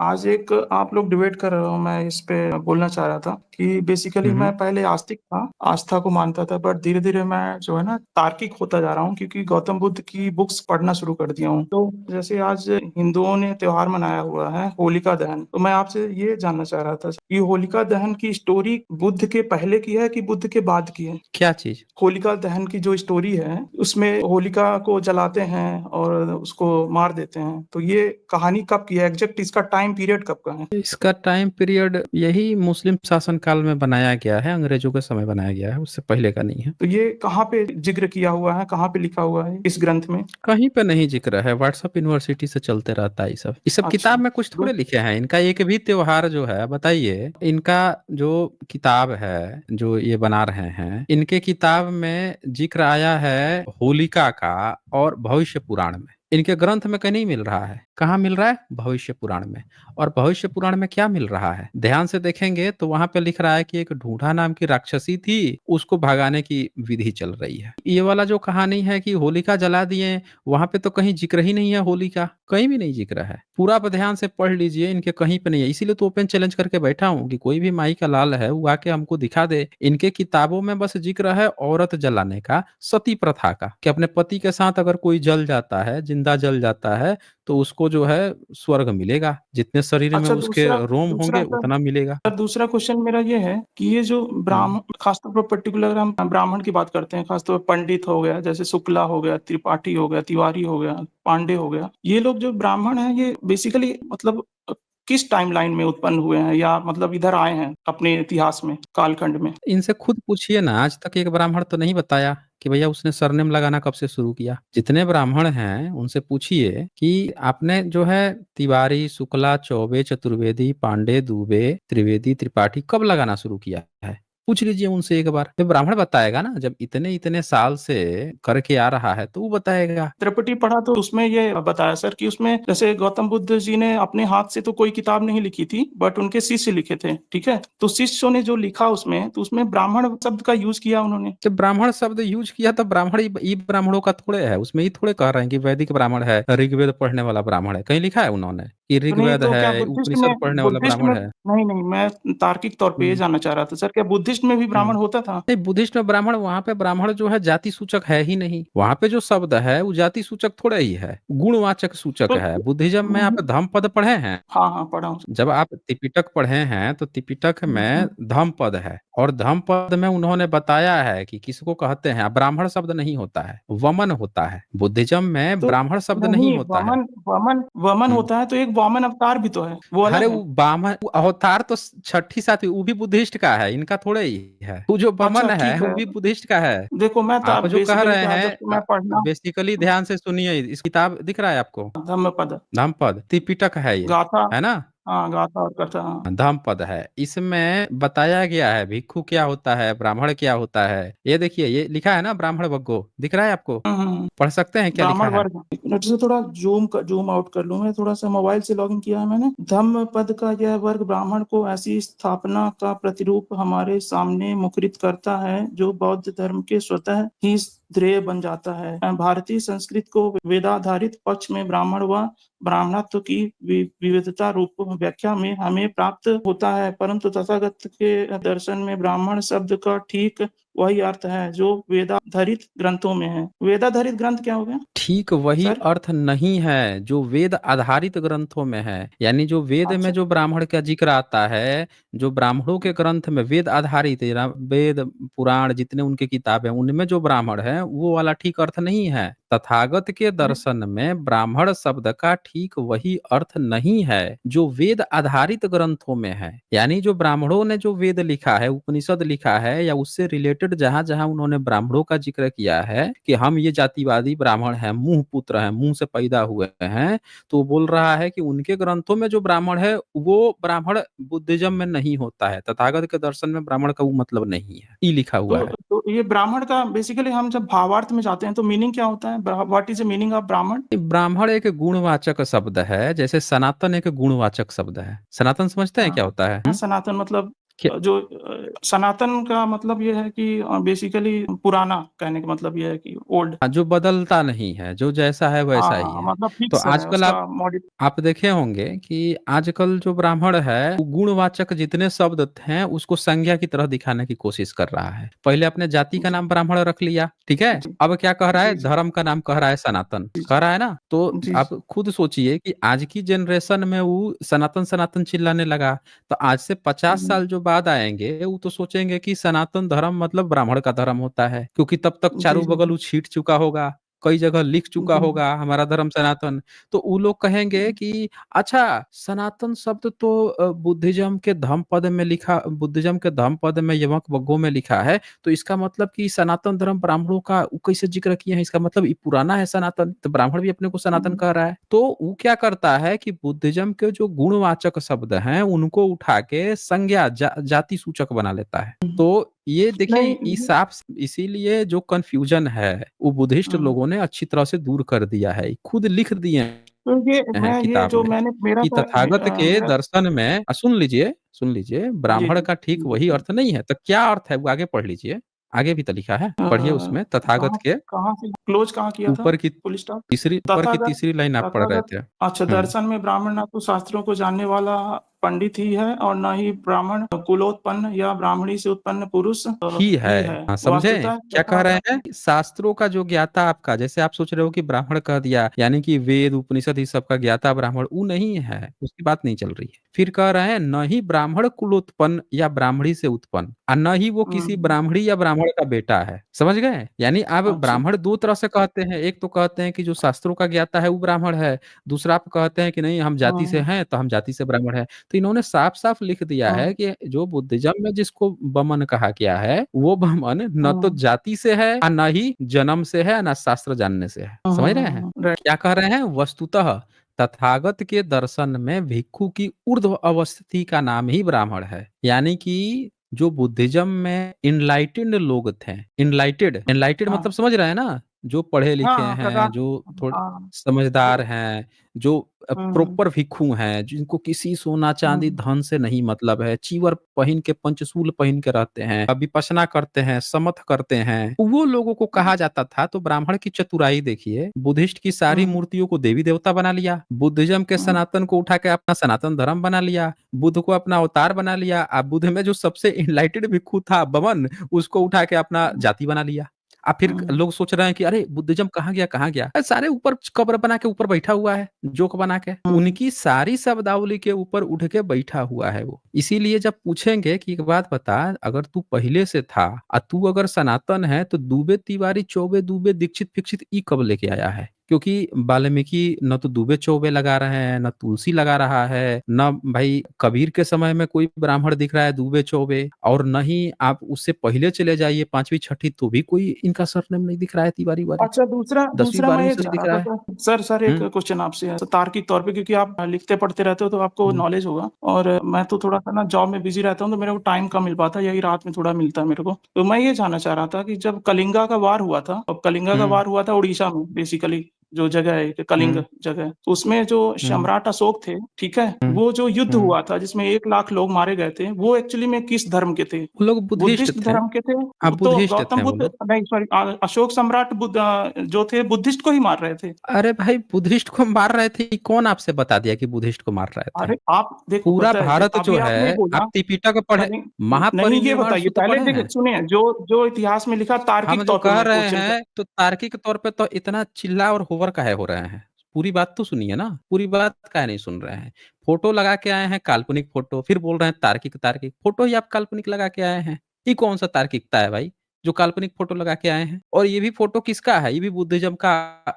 आज एक आप लोग डिबेट कर रहे हो, मैं इस पे बोलना चाह रहा था कि बेसिकली मैं पहले आस्तिक था, आस्था को मानता था, बट धीरे धीरे मैं जो है ना तार्किक होता जा रहा हूँ, क्योंकि गौतम बुद्ध की बुक्स पढ़ना शुरू कर दिया हूँ। तो जैसे आज हिंदुओं ने त्योहार मनाया हुआ है होलिका दहन, तो मैं आपसे ये जानना चाह रहा था कि होलिका दहन की स्टोरी बुद्ध के पहले की है कि बुद्ध के बाद की है? क्या चीज? होलिका दहन की जो स्टोरी है उसमें होलिका को जलाते हैं और उसको मार देते हैं, तो ये कहानी कब की है एग्जैक्ट, इसका टाइम पीरियड कब का है? इसका टाइम पीरियड यही मुस्लिम शासन काल में बनाया गया है, अंग्रेजों के समय बनाया गया है, उससे पहले का नहीं है। तो ये कहाँ पे जिक्र किया हुआ है, कहाँ पे लिखा हुआ है इस ग्रंथ में? कहीं पे नहीं जिक्र है, व्हाट्सएप यूनिवर्सिटी से चलते रहता है ये सब अच्छा। किताब में कुछ थोड़े लिखे हैं। इनका एक भी त्योहार जो है, बताइए, इनका जो किताब है जो ये बना रहे हैं, इनके किताब में जिक्र आया है होलिका का और भविष्य पुराण में। इनके ग्रंथ में कहीं नहीं मिल रहा है। कहाँ मिल रहा है? भविष्य पुराण में। और भविष्य पुराण में क्या मिल रहा है, ध्यान से देखेंगे तो वहां पे लिख रहा है कि एक ढूंढा नाम की राक्षसी थी, उसको भगाने की विधि चल रही है। ये वाला जो कहानी है कि होलिका जला दिए, वहां पे तो कहीं जिक्र ही नहीं है होली का, कहीं भी नहीं जिक्र है। पूरा आप ध्यान से पढ़ लीजिए, इनके कहीं पे नहीं है। इसीलिए तो ओपन चैलेंज करके बैठा हूँ कि कोई भी माई का लाल है वो आके हमको दिखा दे। इनके किताबों में बस जिक्र है औरत जलाने का, सती प्रथा का, कि अपने पति के साथ अगर कोई जल जाता है, जिंदा जल जाता है, तो उसको जो है स्वर्ग मिलेगा, जितने शरीर में अच्छा, उसके दूसरा रोम दूसरा होंगे सर उतना मिलेगा। सर दूसरा क्वेश्चन मेरा ये है कि ये जो हम्म। ब्राह्मण, खासतौर पर पर्टिकुलर हम ब्राह्मण की बात करते हैं, खासतौर पर पंडित हो गया, जैसे शुक्ला हो गया, त्रिपाठी हो गया, तिवारी हो गया, पांडे हो गया, ये लोग जो ब्राह्मण हैं ये बेसिकली मतलब किस टाइमलाइन में उत्पन्न हुए हैं, या मतलब इधर आए हैं अपने इतिहास में, कालखंड में? इनसे खुद पूछिए ना, आज तक एक ब्राह्मण तो नहीं बताया कि भैया उसने सरनेम लगाना कब से शुरू किया। जितने ब्राह्मण हैं उनसे पूछिए कि आपने जो है तिवारी, शुक्ला, चौबे, चतुर्वेदी, पांडे, दुबे, त्रिवेदी, त्रिपाठी कब लगाना शुरू किया है। पूछ लीजिए उनसे एक बार। जब ब्राह्मण बताएगा ना, जब इतने इतने साल से करके आ रहा है तो वो बताएगा। त्रिपुटी पढ़ा तो उसमें ये बताया सर कि उसमें जैसे गौतम बुद्ध जी ने अपने हाथ से तो कोई किताब नहीं लिखी थी, बट उनके शिष्य लिखे थे, ठीक है? तो शिष्यों ने जो लिखा उसमें, तो उसमें ब्राह्मण शब्द का यूज किया उन्होंने। जब ब्राह्मण शब्द यूज किया तो ब्राह्मण ई ब्राह्मणों का थोड़े है, उसमें ही थोड़े कह रहे हैं कि वैदिक ब्राह्मण है, ऋग्वेद पढ़ने वाला ब्राह्मण है। कहीं लिखा है उन्होंने कि तो नहीं, ऋग्वेद तो क्या है, बुद्धिस्ट में, उपनिषद पढ़ने वाला बुद्धिस्ट में, ब्राह्मण है। नहीं नहीं, मैं तार्किक तौर पे ये हम्म। जानना चाह रहा था सर, क्या बुद्धिस्ट में भी ब्राह्मण हम्म। होता था? नहीं, बुद्धिस्ट में ब्राह्मण, वहां पे ब्राह्मण जो है जाति सूचक है ही नहीं। वहां पे जो शब्द है वो जाति सूचक थोड़ा ही है, गुणवाचक सूचक तो है। बुद्धिज्म में आप धम्म पद पढ़े हैं? हाँ हाँ, पढ़ा हूँ। जब आप त्रिपिटक पढ़े हैं तो त्रिपिटक में धम्म पद है, और धम्म पद में उन्होंने बताया है कि किसको कहते हैं। ब्राह्मण शब्द नहीं होता है, वमन होता है। बुद्धिज्म में तो ब्राह्मण शब्द नहीं नहीं, होता है। वामन वामन वामन हम्म। होता है तो एक वामन अवतार भी तो है, वो अरे अलग वो है। बामन, वो अवतार तो छठी सातवीं, वो भी बुद्धिस्ट का है, इनका थोड़े ही है। वो जो अच्छा बमन है ठीक वो है। भी बुद्धिस्ट का है। देखो मैं आप जो कह बेसिकली रहे क्या जब हैं, मैं पढ़ना बेसिकली ध्यान से सुनिए, इस किताब दिख रहा है आपको, धम्मपद, धम्मपद त्रिपिटक है ये, गाथा, है ना? हाँ गाथा और कथा, हाँ। धम्मपद है। इसमें बताया गया है भिक्षु क्या होता है, ब्राह्मण क्या होता है। ये देखिए, ये लिखा है ना, ब्राह्मण बग्गो, दिख रहा है आपको? पढ़ सकते हैं क्या लिखा ब्राह्मण है? वर्ग, एक मिनट से थोड़ा जूम आउट कर लूं, मैं थोड़ा सा मोबाइल से लॉगिन किया है मैंने। धम्म पद का यह वर्ग ब्राह्मण को ऐसी स्थापना का प्रतिरूप हमारे सामने मुखरित करता है जो बौद्ध धर्म के स्वतः ही ध्येय बन जाता है। भारतीय संस्कृत को वेदाधारित पक्ष में ब्राह्मण व ब्राह्मणत्व की विविधता रूप व्याख्या में हमें प्राप्त होता है, परंतु तथागत के दर्शन में ब्राह्मण शब्द का ठीक वही अर्थ है जो वेदाधारित ग्रंथों में है। वेदाधारित ग्रंथ क्या हो गया ठीक वही सर? अर्थ नहीं है जो वेद आधारित ग्रंथों में है। यानी जो वेद में अच्छा। जो ब्राह्मण का जिक्र आता है, जो ब्राह्मणों के ग्रंथ में वेद आधारित है, वेद पुराण जितने उनके किताब हैं उनमें जो ब्राह्मण है वो वाला ठीक अर्थ नहीं है। तथागत के दर्शन में ब्राह्मण शब्द का ठीक वही अर्थ नहीं है जो वेद आधारित ग्रंथों में है। यानी जो ब्राह्मणों ने जो वेद लिखा है, उपनिषद लिखा है, या उससे रिलेटेड जहां जहां उन्होंने ब्राह्मणों का जिक्र किया है कि हम ये जातिवादी ब्राह्मण हैं, मुंह पुत्र हैं, मुंह से पैदा हुए हैं, तो वो बोल रहा है कि उनके ग्रंथों में जो ब्राह्मण है वो ब्राह्मण बुद्धिज्म में नहीं होता है। तथागत के दर्शन में ब्राह्मण का वो मतलब नहीं है, ये लिखा हुआ है। तो ये ब्राह्मण का बेसिकली, हम जब भावार्थ में जाते हैं तो मीनिंग क्या होता है? What is the meaning of ब्राह्मण? ब्राह्मण एक गुणवाचक शब्द है, जैसे सनातन एक गुणवाचक शब्द है। सनातन समझते हैं क्या हाँ होता है? हाँ, सनातन मतलब जो सनातन का मतलब ये है कि बेसिकली पुराना, कहने का मतलब ये है कि ओल्ड। हाँ, जो बदलता नहीं है, जो जैसा है वैसा ही हाँ, है। मतलब तो फिक्स है आजकल उसका मॉडि। आप देखे होंगे कि आजकल जो ब्राह्मण है वो गुणवाचक जितने शब्द हैं उसको संज्ञा की तरह दिखाने की कोशिश कर रहा है। पहले अपने जाति का जी नाम ब्राह्मण रख लिया, ठीक है, जी अब क्या कह रहा है, जी जी धर्म का नाम कह रहा है सनातन, जी कह रहा है ना। तो जी आप खुद सोचिए कि आज की जनरेशन में वो सनातन सनातन चिल्लाने लगा, तो आज से 50 साल जो बाद आएंगे वो तो सोचेंगे कि सनातन धर्म मतलब ब्राह्मण का धर्म होता है, क्योंकि तब तक जी चारों जी बगल वो छीट चुका होगा, कई जगह लिख चुका जी होगा हमारा धर्म सनातन। तो वो लोग कहेंगे कि अच्छा, सनातन शब्द तो बुद्धिज्म के धम्म पद में लिखा, बुद्धिज्म के धम्म पद में यमक वग्गों में लिखा है, तो इसका मतलब कि सनातन धर्म ब्राह्मणों का वो कैसे जिक्र किए हैं, इसका मतलब ये पुराना है सनातन, तो ब्राह्मण भी अपने को सनातन कह रहा है। तो वो क्या करता है कि बुद्धिज्म के जो गुणवाचक शब्द हैं उनको उठा के संज्ञा जाति सूचक बना लेता है। तो ये देखिए नहीं, इसीलिए जो कंफ्यूजन है वो बुद्धिस्ट हम्म, लोगों ने अच्छी तरह से दूर कर दिया है, खुद लिख दिए तो ये हैं मैं ये किताब जो में मैंने मेरा कि तो तथागत के मेरा। दर्शन में सुन लीजिए, जी ब्राह्मण जी का ठीक जी वही जी। अर्थ नहीं है, तो क्या अर्थ है वो आगे पढ़ लीजिए, आगे भी तो लिखा है, पढ़िए उसमें तथागत कहाँ के कहाँ से क्लोज कहाँ किया था? ऊपर की फुल स्टॉप। तथागत तीसरी लाइन आप पढ़ रहे तथागत। थे। अच्छा, दर्शन में ब्राह्मण ना तो शास्त्रों को जानने वाला पंडित ही है, और न ही ब्राह्मण कुलोत्पन्न या ब्राह्मणी से उत्पन्न पुरुष ही है। ही है। हाँ, समझे वास्तुतः क्या कह रहे तथागत। हैं, शास्त्रों का जो ज्ञाता आपका, जैसे आप सोच रहे हो कि ब्राह्मण कह दिया यानी कि वेद उपनिषद इस सब का ज्ञाता ब्राह्मण, वो नहीं है, उसकी बात नहीं चल रही है। फिर कह रहे हैं न ही ब्राह्मण कुलोत्पन्न या ब्राह्मणी से उत्पन्न, और न ही वो किसी हम्म, ब्राह्मणी या ब्राह्मण का बेटा है। समझ गए, यानी आप अच्छा। ब्राह्मण दो तरह से कहते हैं, एक तो कहते हैं कि जो शास्त्रों का ज्ञाता है वो ब्राह्मण है, दूसरा आप कहते हैं कि नहीं हम जाति से हम्म हैं तो हम जाति से ब्राह्मण है। तो इन्होंने साफ साफ लिख दिया है हम्म कि जो बुद्धिज्म में जिसको बमन कहा गया है वो बमन न तो हम्म जाति से है और न ही जन्म से है न शास्त्र जानने से है। समझ रहे हैं राइट। क्या कह रहे हैं, वस्तुतः तथागत के दर्शन में भिक्षु की ऊर्ध्व अवस्थिति का नाम ही ब्राह्मण है। यानी कि जो बुद्धिज्म में इनलाइटेड लोग थे, इनलाइटेड हाँ मतलब समझ रहे हैं ना, जो पढ़े लिखे हाँ हैं, प्रकाश। जो थोड़े हाँ। समझदार हैं, जो हम्म प्रॉपर भिक्षु हैं, जिनको किसी सोना चांदी हम्म धन से नहीं मतलब है, चीवर पहन के पंचशूल पहन के रहते हैं, विपश्यना करते हैं, समथ करते हैं, वो लोगों को कहा जाता था। तो ब्राह्मण की चतुराई देखिए, बुद्धिस्ट की सारी हम्म मूर्तियों को देवी देवता बना लिया, बुद्धिज्म के हम्म सनातन को उठा के अपना सनातन धर्म बना लिया, बुद्ध को अपना अवतार बना लिया, अब बुद्ध में जो सबसे इनलाइटेड भिक्षु था बमन, उसको उठा के अपना जाति बना लिया। अब फिर हम्म लोग सोच रहे हैं कि अरे बुद्धिज्म कहाँ गया कहाँ गया, अरे सारे ऊपर कब्र बना के ऊपर बैठा हुआ है, जोक बना के हम्म उनकी सारी शब्दावली के ऊपर उठ के बैठा हुआ है वो। इसीलिए जब पूछेंगे कि एक बात बता, अगर तू पहले से था और तू अगर सनातन है तो दुबे तिवारी चौबे दुबे दीक्षित फिक्षित ई कब लेके आया है? क्योंकि वाल्मीकि न तो दुबे चौबे लगा रहे हैं, न तुलसी लगा रहा है, न भाई कबीर के समय में कोई ब्राह्मण दिख रहा है दुबे चौबे, और न ही आप उससे पहले चले जाइए पांचवी छठी तो भी कोई इनका सरनेम नहीं दिख रहा है तिवारी वारी, अच्छा, दूसरा 10वीं दूसरा मैं 12वीं ये से नहीं चाह दिख रहा रहा था है। सर एक हम्म क्वेश्चन आपसे है, तो तार्किक तौर पे, क्योंकि आप लिखते पढ़ते रहते हो तो आपको हम्म नॉलेज होगा, और मैं तो थोड़ा सा ना जॉब में बिजी रहता हूँ, तो मेरे को टाइम कम मिल पाता है, यही रात में थोड़ा मिलता है मेरे को। तो मैं ये जानना चाह रहा था कि जब कलिंगा का वार हुआ था, अब कलिंगा का हम्म वार हुआ था उड़ीसा में, बेसिकली जो जगह है कि कलिंग हम्म जगह, तो उसमें जो हम्म सम्राट अशोक थे, ठीक है, हम्म वो जो युद्ध हम्म। हुआ था जिसमें 1 लाख लोग मारे गए थे, वो एक्चुअली में किस धर्म के थे? वो लोग बुद्धिस्ट बुद्धिस्ट थे। धर्म के थे। हाँ, तो बुद्धिस्ट गौतम थे वो बुद्ध, लोग। नहीं सॉरी, अशोक सम्राट बुद्ध जो थे बुद्धिस्ट को ही मार रहे थे। अरे भाई, बुद्धिस्ट को मार रहे थे, ये कौन आपसे बता दिया कि बुद्धिस्ट को मार रहे थे? अरे आप देखो, पूरा पता है भारत जो अभी है, आपने बोला आप त्रिपिटक पढ़े, नहीं, ये महापरिनिर्वाण बताइए सूत्र पहले, पढ़े देखिए हैं? सुनिए, जो जो इतिहास में लिखा, हम तार्किक जो तौर पे कह मैं रहे क्वेश्चन कर। हैं तो तार्किक तौर पे तो इतना चिल्ला और होवर काहे हो रहे हैं? पूरी बात तो सुनिए ना, पूरी बात काहे नहीं सुन रहे हैं? फोटो लगा के आए हैं, काल्पनिक फोटो, फिर बोल रहे हैं तार्किक, तार्किक फोटो ही आप काल्पनिक लगा के आए हैं। ये कौन सा तार्किकता है भाई, जो काल्पनिक फोटो लगा के आए हैं? और ये भी फोटो किसका है? ये भी बुद्धिज्म का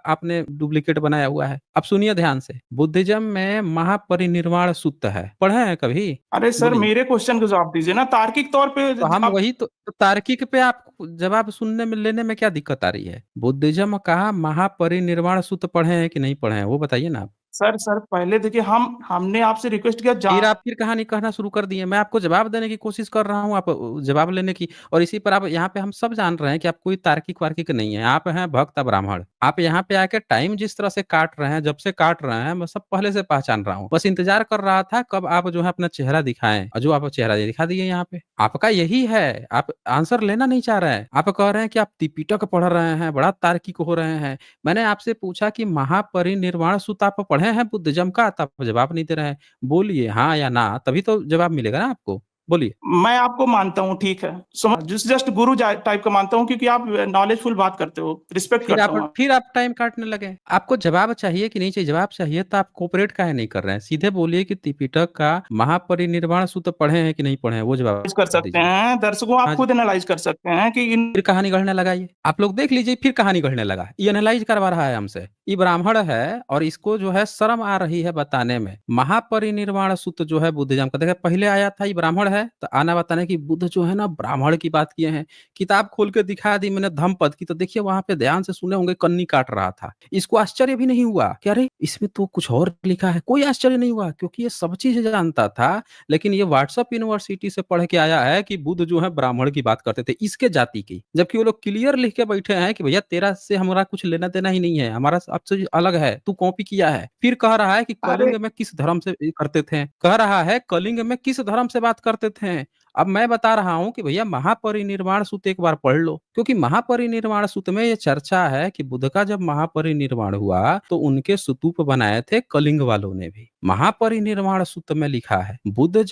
आपने डुप्लीकेट बनाया हुआ है। अब सुनिए ध्यान से, बुद्धिज्म में महापरिनिर्वाण सूत्र है, पढ़े हैं कभी? अरे सर, बोलिए। मेरे क्वेश्चन का जवाब दीजिए ना, तार्किक तौर पे तो हम अब। वही तो तार्किक पे आप जवाब सुनने में लेने में क्या दिक्कत आ रही है? बुद्धिज्म का महापरिनिर्वाण सूत्र पढ़े हैं कि नहीं पढ़े हैं, वो बताइए ना आप। सर पहले देखिए हमने आपसे रिक्वेस्ट किया फिर आप फिर कहानी कहना शुरू कर दिए। मैं आपको जवाब देने की कोशिश कर रहा हूँ, आप जवाब लेने की, और इसी पर आप यहाँ पे हम सब जान रहे हैं कि आप कोई तार्किक-वार्किक नहीं है। आप हैं भक्त ब्राह्मण। आप यहाँ पे आके टाइम जिस तरह से काट रहे हैं, जब से काट रहे हैं, मैं सब पहले से पहचान रहा हूँ। बस इंतज़ार कर रहा था कब आप जो है अपना चेहरा दिखाएँ, और जो आप चेहरा दिखा दिए यहाँ पे। आपका यही है, आप आंसर लेना नहीं चाह रहे हैं। आप कह रहे हैं कि आप त्रिपिटक पढ़ रहे हैं, बड़ा तार्किक हो रहे हैं। मैंने आपसे पूछा कि महापरिनिर्वाण सूत्र आप पढ़े हैं बुद्धिज़्म का? तो आप जवाब नहीं दे रहे हैं। बोलिए हाँ या ना, तभी तो जवाब मिलेगा ना आपको। बोलिए। मैं आपको मानता हूँ, ठीक है। जस्ट गुरु टाइप का मानता हूँ, क्योंकि आप नॉलेजफुल बात करते हो, रिस्पेक्ट करता हूँ। फिर आप टाइम काटने लगे। आपको जवाब चाहिए कि नहीं चाहिए? जवाब चाहिए तो आप कोऑपरेट काहे नहीं कर रहे हैं? सीधे बोलिए कि त्रिपिटक का महापरिनिर्वाण सूत्र पढ़े हैं कि नहीं पढ़े हैं? वो जवाब कर सकते दीजिए। हैं दर्शकों, आप हाँ जी। खुद एनालाइज कर सकते हैं कि फिर कहानी गढ़ने लगा ये। आप लोग देख लीजिए, फिर कहानी गढ़ने लगा। ये एनालाइज़ करवा रहा है हमसे। ये ब्राह्मण है और इसको जो है शर्म आ रही है बताने में। महापरिनिर्वाण सूत्र जो है बुद्धिज़्म का, देखिए पहले आया था ये ब्राह्मण है, तो आना बताने की बुद्ध जो है ना ब्राह्मण की बात किए हैं। किताब खोल के दिखा दी मैंने धम्मपद की, तो देखिए वहाँ पे ध्यान से सुने होंगे कन्नी काट रहा था। इसको आश्चर्य भी नहीं हुआ कि अरे! इसमें तो कुछ और लिखा है। कोई आश्चर्य नहीं हुआ, क्योंकि ये सब चीज़ जानता था, लेकिन ये व्हाट्सएप यूनिवर्सिटी से पढ़ के आया है कि बुद्ध जो है ब्राह्मण की बात करते थे, इसके जाति की। जबकि वो लोग क्लियर लिख के बैठे हैं कि भैया तेरा से हमारा कुछ लेना-देना ही नहीं है, हमारा सबसे अलग है, तू कॉपी किया है। फिर कह रहा है कि अरे कलिंग में किस धर्म से करते थे? कह रहा है कलिंग में किस धर्म से बात करते थे? अब मैं बता रहा हूँ कि भैया महापरिनिर्वाण सूत्र एक बार पढ़ लो, क्योंकि महापरिनिर्वाण सूत्र में ये चर्चा है कि बुद्ध का जब महापरिनिर्वाण हुआ, तो उनके स्तूप बनाए थे कलिंग वालों ने भी। महापरिनिर्वाण सूत्र में लिखा है, बुद्ध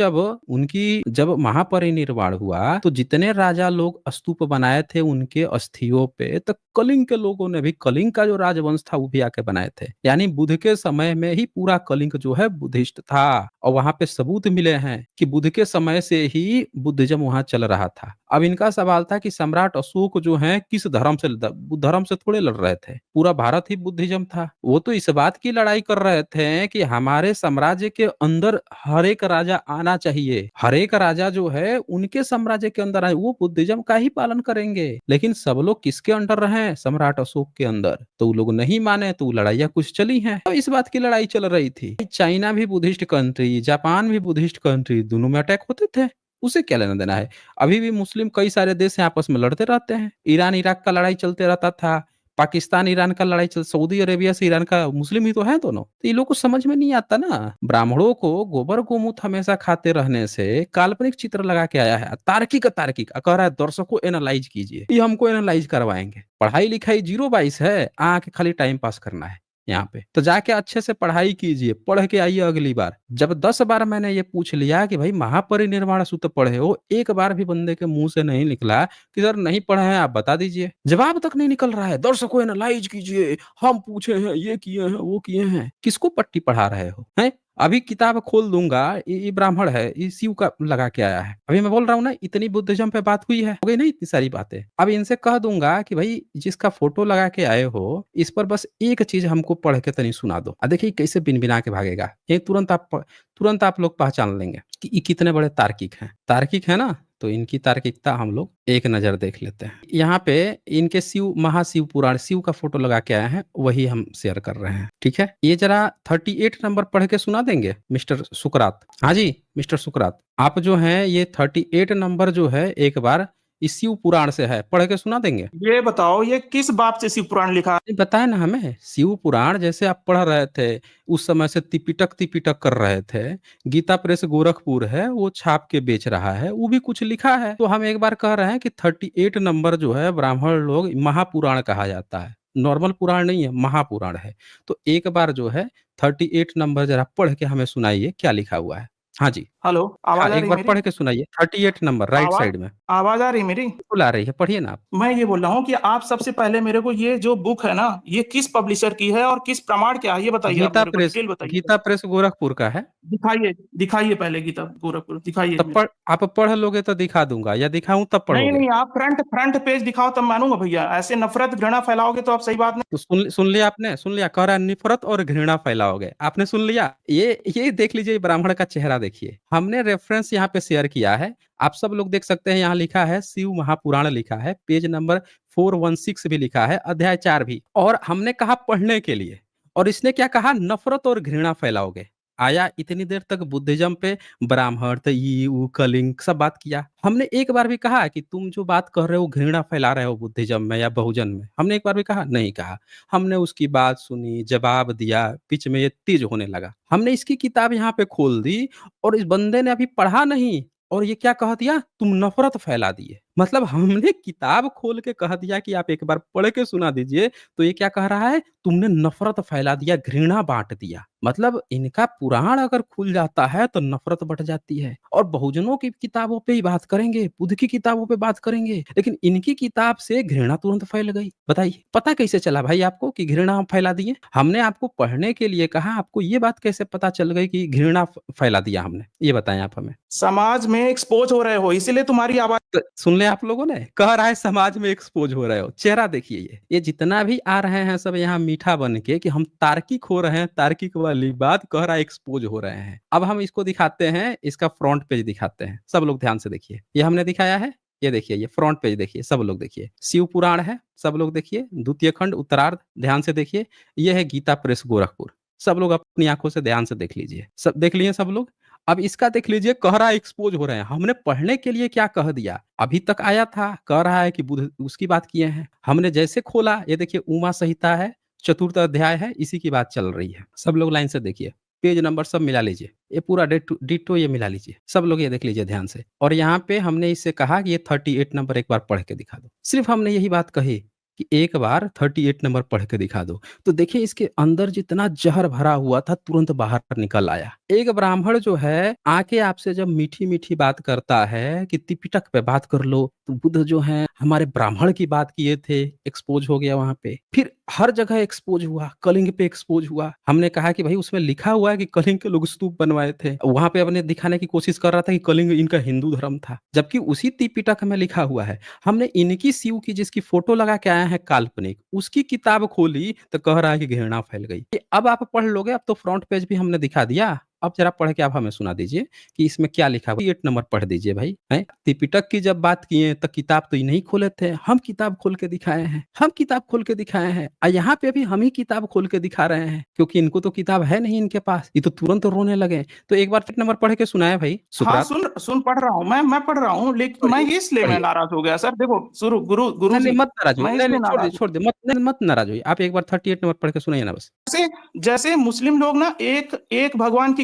जब महापरिनिर्वाण हुआ, तो जितने राजा लोग स्तूप बनाए थे उनके अस्थियों पे, तो कलिंग के लोगों ने भी, कलिंग का जो राजवंश था वो भी आके बनाए थे। यानी बुद्ध के समय में ही पूरा कलिंग जो है बुद्धिस्ट था, और वहां पे सबूत मिले हैं कि बुद्ध के समय से ही बुद्धिज्म वहां चल रहा था। अब इनका सवाल था कि सम्राट अशोक जो है किस धर्म से, बुद्ध धर्म से थोड़े लड़ रहे थे, पूरा भारत ही बुद्धिज्म था। वो तो इस बात की लड़ाई कर रहे थे कि हमारे साम्राज्य के अंदर हर एक राजा आना चाहिए, हर एक राजा जो है उनके साम्राज्य के अंदर आए, वो बुद्धिज्म का ही पालन करेंगे। लेकिन सब लोग किसके अंडर रहे? सम्राट अशोक के अंदर। तो वो लोग नहीं माने, तो लड़ाइयां कुछ चली हैं, तो इस बात की लड़ाई चल रही थी। चाइना भी बुद्धिस्ट कंट्री, जापान भी बुद्धिस्ट कंट्री, दोनों में अटैक होते थे, उसे क्या लेना देना है? अभी भी मुस्लिम कई सारे देश हैं, आपस में लड़ते रहते हैं। ईरान इराक का लड़ाई चलते रहता था, पाकिस्तान ईरान का लड़ाई चल, सऊदी अरेबिया से ईरान का, मुस्लिम ही तो है दोनों। तो ये लोग को समझ में नहीं आता ना। ब्राह्मणों को गोबर गोमूत्र हमेशा खाते रहने से काल्पनिक चित्र लगा के आया है, तार्किक तार्किक कह रहा है दर्शकों एनालाइज कीजिए, ये हमको एनालाइज करवाएंगे। पढ़ाई लिखाई 0-22 है, आके खाली टाइम पास करना है यहाँ पे। तो जाके अच्छे से पढ़ाई कीजिए, पढ़ के आइए अगली बार। जब 10 बार मैंने ये पूछ लिया कि भाई महापरिनिर्वाण सूत्र पढ़े हो, एक बार भी बंदे के मुंह से नहीं निकला कि सर नहीं पढ़े हैं, आप बता दीजिए। जवाब तक नहीं निकल रहा है। दर्शकों एनालाइज कीजिए, हम पूछे हैं, ये किए हैं, वो किए हैं। किसको पट्टी पढ़ा रहे हो? हैं? अभी किताब खोल दूंगा, ये ब्राह्मण है, ये शिव का लगा के आया है। अभी मैं बोल रहा हूँ ना, इतनी बुद्धिज्म पे बात हुई है, हो गई ना इतनी सारी बातें। अब इनसे कह दूंगा कि भाई जिसका फोटो लगा के आए हो, इस पर बस एक चीज हमको पढ़ के तनी सुना दो। देखिए कैसे बिन-बिना के भागेगा। ये तुरंत आप लोग पहचान लेंगे कि ये कितने बड़े तार्किक हैं। तार्किक है ना, तो इनकी तार्किकता हम लोग एक नज़र देख लेते हैं। यहाँ पे इनके महाशिव पुराण, शिव का फोटो लगा के आए हैं, वही हम शेयर कर रहे हैं। ठीक है, ये जरा 38 नंबर पढ़ के सुना देंगे मिस्टर सुकरात। हाँ जी मिस्टर सुकरात, आप जो हैं ये 38 नंबर जो है एक बार इस शिव पुराण से है, पढ़ के सुना देंगे। ये बताओ, ये किस बात से शिव पुराण लिखा है? बताया ना हमें, शिव पुराण जैसे आप पढ़ रहे थे, उस समय से तिपिटक कर रहे थे। गीता प्रेस गोरखपुर है, वो छाप के बेच रहा है, वो भी कुछ लिखा है। तो हम एक बार कह रहे हैं कि 38 नंबर जो है ब्राह्मण लोग महापुराण कहा जाता है, नॉर्मल पुराण नहीं है, महापुराण है। तो एक बार जो है 38 नंबर जरा पढ़ के हमें सुनाइए, क्या लिखा हुआ है। हाँ जी। हेलो, हाँ, आवाज आ एक रही बार मेरी? पढ़ के सुनाइए 38 नंबर राइट आवाज साइड में। आवाज आ रही मेरी? बिल्कुल आ रही है, पढ़िए ना आप। मैं ये बोल रहा हूँ कि आप सबसे पहले मेरे को ये जो बुक है ना, ये किस पब्लिशर की है और किस प्रमाण क्या है, ये बताइए। आप मेरे को डिटेल बताइए गीता पहले। प्रेस गोरखपुर का है। दिखाइए, दिखाइए पहले गीता गोरखपुर दिखाइए तब मेरे को। आप पढ़ लोगे तो दिखा दूंगा, या दिखाऊं तब नहीं पढ़ोगे? नहीं, आप फ्रंट फ्रंट पेज दिखाओ तब मानूंगा भैया। ऐसे नफरत घृणा फैलाओगे तो आप सही बात नहीं। तो सुन लिया आपने, सुन लिया, कह रहा है नफरत और घृणा फैलाओगे, आपने सुन लिया। ये देख लीजिए, ब्राह्मण का चेहरा देखिए, हमने रेफरेंस यहाँ पे शेयर किया है, आप सब लोग देख सकते हैं। यहाँ लिखा है शिव महापुराण लिखा है, पेज नंबर 416 भी लिखा है, अध्याय 4 भी। और हमने कहा पढ़ने के लिए, और इसने क्या कहा, नफरत और घृणा फैलाओगे। आया इतनी देर तक बुद्धिज्म पे, ब्राह्मण तो ई ऊ कलिंग सब बात किया। हमने एक बार भी कहा कि तुम जो बात कर रहे हो घृणा फैला रहे हो बुद्धिज्म में या बहुजन में, हमने एक बार भी कहा नहीं कहा। हमने उसकी बात सुनी, जवाब दिया, बीच में ये तेज होने लगा। हमने इसकी किताब यहाँ पे खोल दी और इस बंदे ने अभी पढ़ा नहीं और ये क्या कह दिया, तुम नफरत फैला दिए। मतलब हमने किताब खोल के कह दिया कि आप एक बार पढ़ के सुना दीजिए, तो ये क्या कह रहा है, तुमने नफरत फैला दिया, घृणा बांट दिया। मतलब इनका पुराण अगर खुल जाता है तो नफरत बढ़ जाती है। और बहुजनों की किताबों पे ही बात करेंगे, बुद्ध की किताबों पे बात करेंगे, लेकिन इनकी किताब से घृणा तुरंत फैल गई। बताइए पता कैसे चला भाई आपको कि घृणा हम फैला दिए? हमने आपको पढ़ने के लिए कहा, आपको ये बात कैसे पता चल गई कि घृणा फैला दिया हमने? ये बताएं आप हमें। समाज में एक्सपोज हो रहे हो, इसीलिए तुम्हारी आवाज। तो सुन ले आप लोगों ने, कह रहा है समाज में एक्सपोज हो रहे हो। चेहरा देखिए, ये जितना भी आ रहे हैं सब यहाँ मीठा बन के कि हम तार्किक हो रहे हैं, तार्किक वाली बात कह रहा है, एक्सपोज हो रहे हैं। अब हम इसको दिखाते हैं, इसका फ्रंट पेज दिखाते हैं। सब लोग ध्यान से देखिए, ये हमने दिखाया है, ये देखिए, ये फ्रंट पेज देखिए, सब लोग देखिए। शिव पुराण है, सब लोग देखिए, द्वितीय खंड उत्तरार्ध ध्यान से देखिए। ये है गीता प्रेस गोरखपुर, सब लोग अपनी आंखों से ध्यान से देख लीजिए। सब देख लिए सब लोग? अब इसका देख लीजिए, कह रहा है एक्सपोज हो रहे हैं। हमने पढ़ने के लिए क्या कह दिया? अभी तक आया था, कह रहा है कि बुद्ध उसकी बात किए हैं। हमने जैसे खोला, ये देखिए उमा संहिता है, चतुर्थ अध्याय है, इसी की बात चल रही है। सब लोग लाइन से देखिए, पेज नंबर सब मिला लीजिए, ये पूरा डिट्टो ये मिला लीजिए। सब लोग ये देख लीजिए ध्यान से। और यहाँ पे हमने इससे कहा कि ये 38 नंबर एक बार पढ़ के दिखा दो। सिर्फ हमने यही बात कही कि एक बार 38 नंबर पढ़ के दिखा दो। तो देखिए इसके अंदर जितना जहर भरा हुआ था तुरंत बाहर निकल आया। एक ब्राह्मण जो है आके आपसे जब मीठी मीठी बात करता है कि त्रिपिटक पे बात कर लो, तो बुद्ध जो है हमारे ब्राह्मण की बात किए थे, एक्सपोज हो गया वहां पे। फिर हर जगह एक्सपोज हुआ, कलिंग पे एक्सपोज हुआ। हमने कहा कि भाई उसमें लिखा हुआ है कि कलिंग के लोग स्तूप बनवाए थे। वहां पे अपने दिखाने की कोशिश कर रहा था कि कलिंग इनका हिंदू धर्म था, जबकि उसी त्रिपिटक में लिखा हुआ है। हमने इनकी शिव की जिसकी फोटो लगा के आए हैं काल्पनिक, उसकी किताब खोली तो कह रहा है कि घृणा फैल गई। अब आप पढ़ लोगे, अब तो फ्रंट पेज भी हमने दिखा दिया। अब जरा पढ़ के आप हमें सुना दीजिए कि इसमें क्या लिखा हुआ है। 8 नंबर पढ़ दीजिए भाई। हैं त्रिपिटक की जब बात किए तो किताब तो नहीं खोले थे, हम किताब खोल के दिखाए हैं, हम किताब खोल के दिखाए हैं। और यहाँ पे भी हम ही किताब खोल के दिखा रहे हैं, क्योंकि इनको तो किताब है नहीं इनके पास। ये तो तुरंत रोने लगे। तो एक बार 8 नंबर पढ़ के सुनाए भाई हाँ, सुकरात। सुन पढ़ रहा हूँ, मैं पढ़ रहा हूँ, लेकिन मैं पढ़िए इसलिए मैं पढ़िए। नाराज हो गया सर। देखो शुरू गुरु नहीं नहीं जी, मत नाराज होइए, मैं नहीं नहीं इसलिए छोड़ नाराज दीजिए छोड़ दीजिए, मत नहीं मत नाराज होइए। आप एक बार 38 नंबर पढ़ के सुनाइए ना बस। जैसे जैसे मुस्लिम लोग ना एक एक भगवान की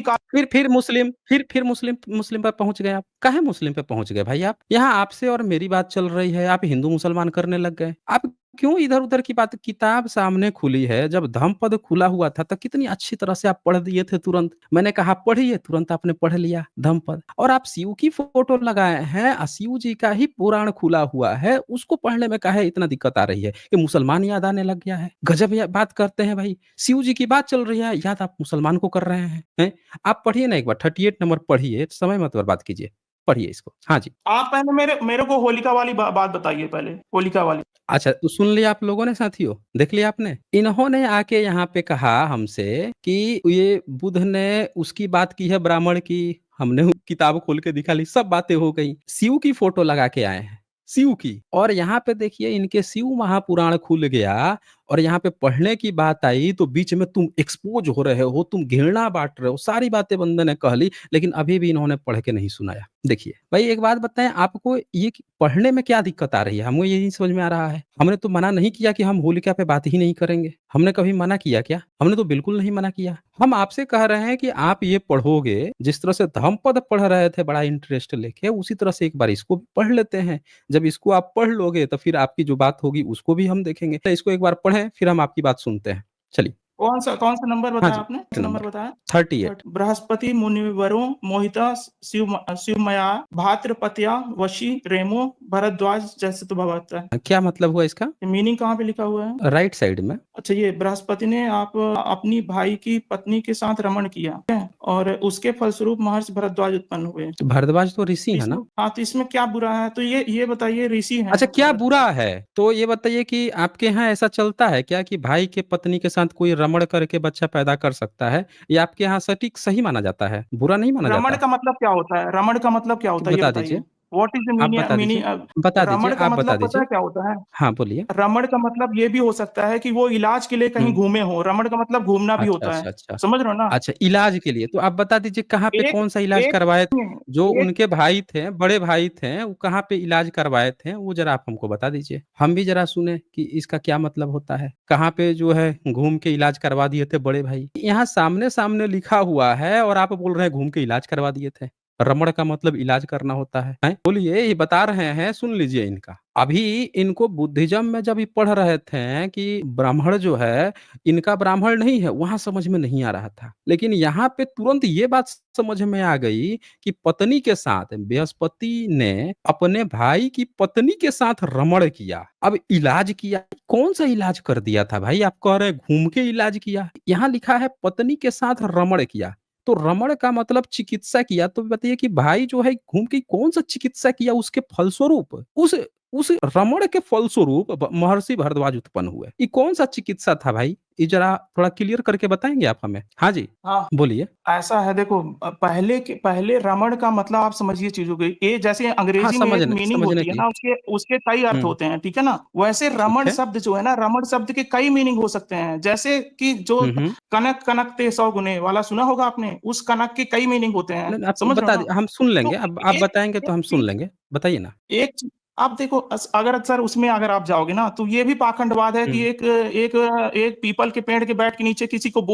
फिर मुस्लिम, फिर मुस्लिम मुस्लिम पर पहुंच गए आप। काहे मुस्लिम पे पहुंच गए भाई आप? यहाँ आपसे और मेरी बात चल रही है, आप हिंदू मुसलमान करने लग गए। आप क्यों इधर उधर की बात? किताब सामने खुली है, जब धम्मपद खुला हुआ था तो कितनी अच्छी तरह से आप पढ़ दिए थे तुरंत। मैंने कहा पढ़िए, तुरंत आपने पढ़ लिया धम्मपद। और आप शिव की फोटो लगाए हैं, शिव जी का ही पुराण खुला हुआ है, उसको पढ़ने में काहे इतना दिक्कत आ रही है कि मुसलमान याद आने लग गया है? गजब बात करते हैं भाई। शिव जी की बात चल रही है, याद आप मुसलमान को कर रहे हैं? आप पढ़िए ना एक बार 38 नंबर पढ़िए, समय मत बर्बाद कीजिए, पढ़िए इसको। हाँ जी। आप पहले मेरे को होलिका वाली बात बताइए, पहले होलिका वाली। अच्छा तो सुन लिया आप लोगों ने साथियों, देख लिया आपने? इन्होंने आके यहाँ पे कहा हमसे कि ये बुद्ध ने उसकी बात की है ब्राह्मण की, हमने किताब खोल के दिखा ली, सब बातें हो गई। शिव की फोटो लगा के आए हैं, शिव की। और यहाँ पे देखिए इनके शिव महापुराण खुल गया और यहाँ पे पढ़ने की बात आई तो बीच में तुम एक्सपोज हो रहे हो, तुम घृणा बांट रहे हो, सारी बातें बंदे ने कह ली, लेकिन अभी भी इन्होंने पढ़ के नहीं सुनाया। देखिए भाई एक बात बताएं, आपको ये पढ़ने में क्या दिक्कत आ रही है? हमको ये नहीं समझ में आ रहा है। हमने तो मना नहीं किया कि हम होलिका पे बात ही नहीं करेंगे, हमने कभी मना किया क्या? हमने तो बिल्कुल नहीं मना किया। हम आपसे कह रहे हैं कि आप ये पढ़ोगे, जिस तरह से धम्मपद पढ़ रहे थे बड़ा इंटरेस्ट लेके, उसी तरह से एक बार इसको भी पढ़ लेते हैं। जब इसको आप पढ़ लोगे तो फिर आपकी जो बात होगी उसको भी हम देखेंगे। तो इसको एक बार पढ़ें, फिर हम आपकी बात सुनते हैं। चलिए। कौन सा नंबर हाँ बताया जी, आपने? कौन सा नंबर बताया? 38। बृहस्पति मुनिवरों मोहिता शिवमया भाद्रपत्या वशी रेमो भरद्वाज जैसे तो भगवत है। क्या मतलब हुआ इसका? मीनिंग कहाँ पे लिखा हुआ है? राइट साइड में। अच्छा, ये बृहस्पति ने आप अपनी भाई की पत्नी के साथ रमण किया है और उसके फलस्वरूप महर्षि भरद्वाज उत्पन्न हुए। भरद्वाज तो ऋषि है ना? हाँ, तो इसमें क्या बुरा है? तो ये बताइए, ऋषि हैं अच्छा क्या बुरा भरद्वाज। है? तो ये बताइए कि आपके यहाँ ऐसा चलता है क्या कि भाई के पत्नी के साथ कोई रमण करके बच्चा पैदा कर सकता है? ये आपके यहाँ सटीक सही माना जाता है, बुरा नहीं माना रमण जाता? का मतलब क्या होता है? रमण का मतलब क्या होता है, ये बता बताइए। दीजिए। व्हाट इज द आप बता दीजिए, बता दीजिए, रमण का आप बता मतलब पता दीजिए। है क्या होता है? हाँ, बोलिए। रमण का मतलब ये भी हो सकता है कि वो इलाज के लिए कहीं हुँ। घूमे हो, रमण का मतलब घूमना भी अच्छा, होता है, अच्छा, अच्छा। समझ रहे हो ना? अच्छा, इलाज के लिए, तो आप बता दीजिए कहाँ पे एक कौन-सा इलाज एक करवाए थे? जो एक उनके भाई थे, बड़े भाई थे, वो कहाँ पे इलाज करवाए थे? वो ज़रा आप हमको बता दीजिए। हम भी ज़रा सुने कि इसका क्या मतलब होता है? कहाँ पे जो है घूम के इलाज करवा दिए थे बड़े भाई? यहाँ सामने-सामने लिखा हुआ है और आप बोल रहे हैं घूम के इलाज करवा दिए थे। रमण का मतलब इलाज करना होता है, हैं? बोलिए, ये बता रहे हैं, सुन लीजिए इनका। अभी इनको बुद्धिज़्म में जब ये पढ़ रहे थे कि ब्राह्मण जो है इनका ब्राह्मण नहीं है, वहाँ समझ में नहीं आ रहा था। लेकिन यहाँ पे तुरंत ये बात समझ में आ गई कि पत्नी के साथ बृहस्पति ने अपने भाई की पत्नी के साथ रमण किया। अब इलाज किया, कौन-सा इलाज कर दिया था भाई? आप कह रहे हैं घूम के इलाज किया। यहाँ लिखा है पत्नी के साथ रमण किया। तो रमण का मतलब चिकित्सा किया, तो बताइए कि भाई जो है घूम के कौन-सा चिकित्सा किया उसके फलस्वरूप? उस रमण के फलस्वरूप महर्षि भारद्वाज उत्पन्न हुए। ये कौन-सा चिकित्सा था भाई? ये ज़रा थोड़ा क्लियर करके बताएँगे आप हमें? हाँ जी, हाँ, बोलिए। ऐसा है देखो, पहले रमण का मतलब आप समझिए चीज़ों को, ये जैसे हाँ, अंग्रेजी में एक मीनिंग समझने होती है की। ना, उसके उसके कई अर्थ हुँ, होते हैं, ठीक है ना? वैसे ठीक रमण है। शब्द जो है ना, रमण शब्द के कई मीनिंग हो सकते हैं। जैसे कि जो हुँ, हुँ। कनक कनक ते सौ गुने वाला सुना होगा आपने, उस कनक के कई मीनिंग होते हैं, नहीं, आप समझ रहे हो बता ना? दी हम सुन लेंगे। तो अब आप एक बताएँगे तो एक हम सुन चीज़ लेंगे। बताइए ना। एक चीज़ आप देखो, अगर सर उसमें अगर आप जाओगे ना, तो ये भी पाखंडवाद है कि हुँ। एक पीपल के पेड़ के बैठ के नीचे किसी को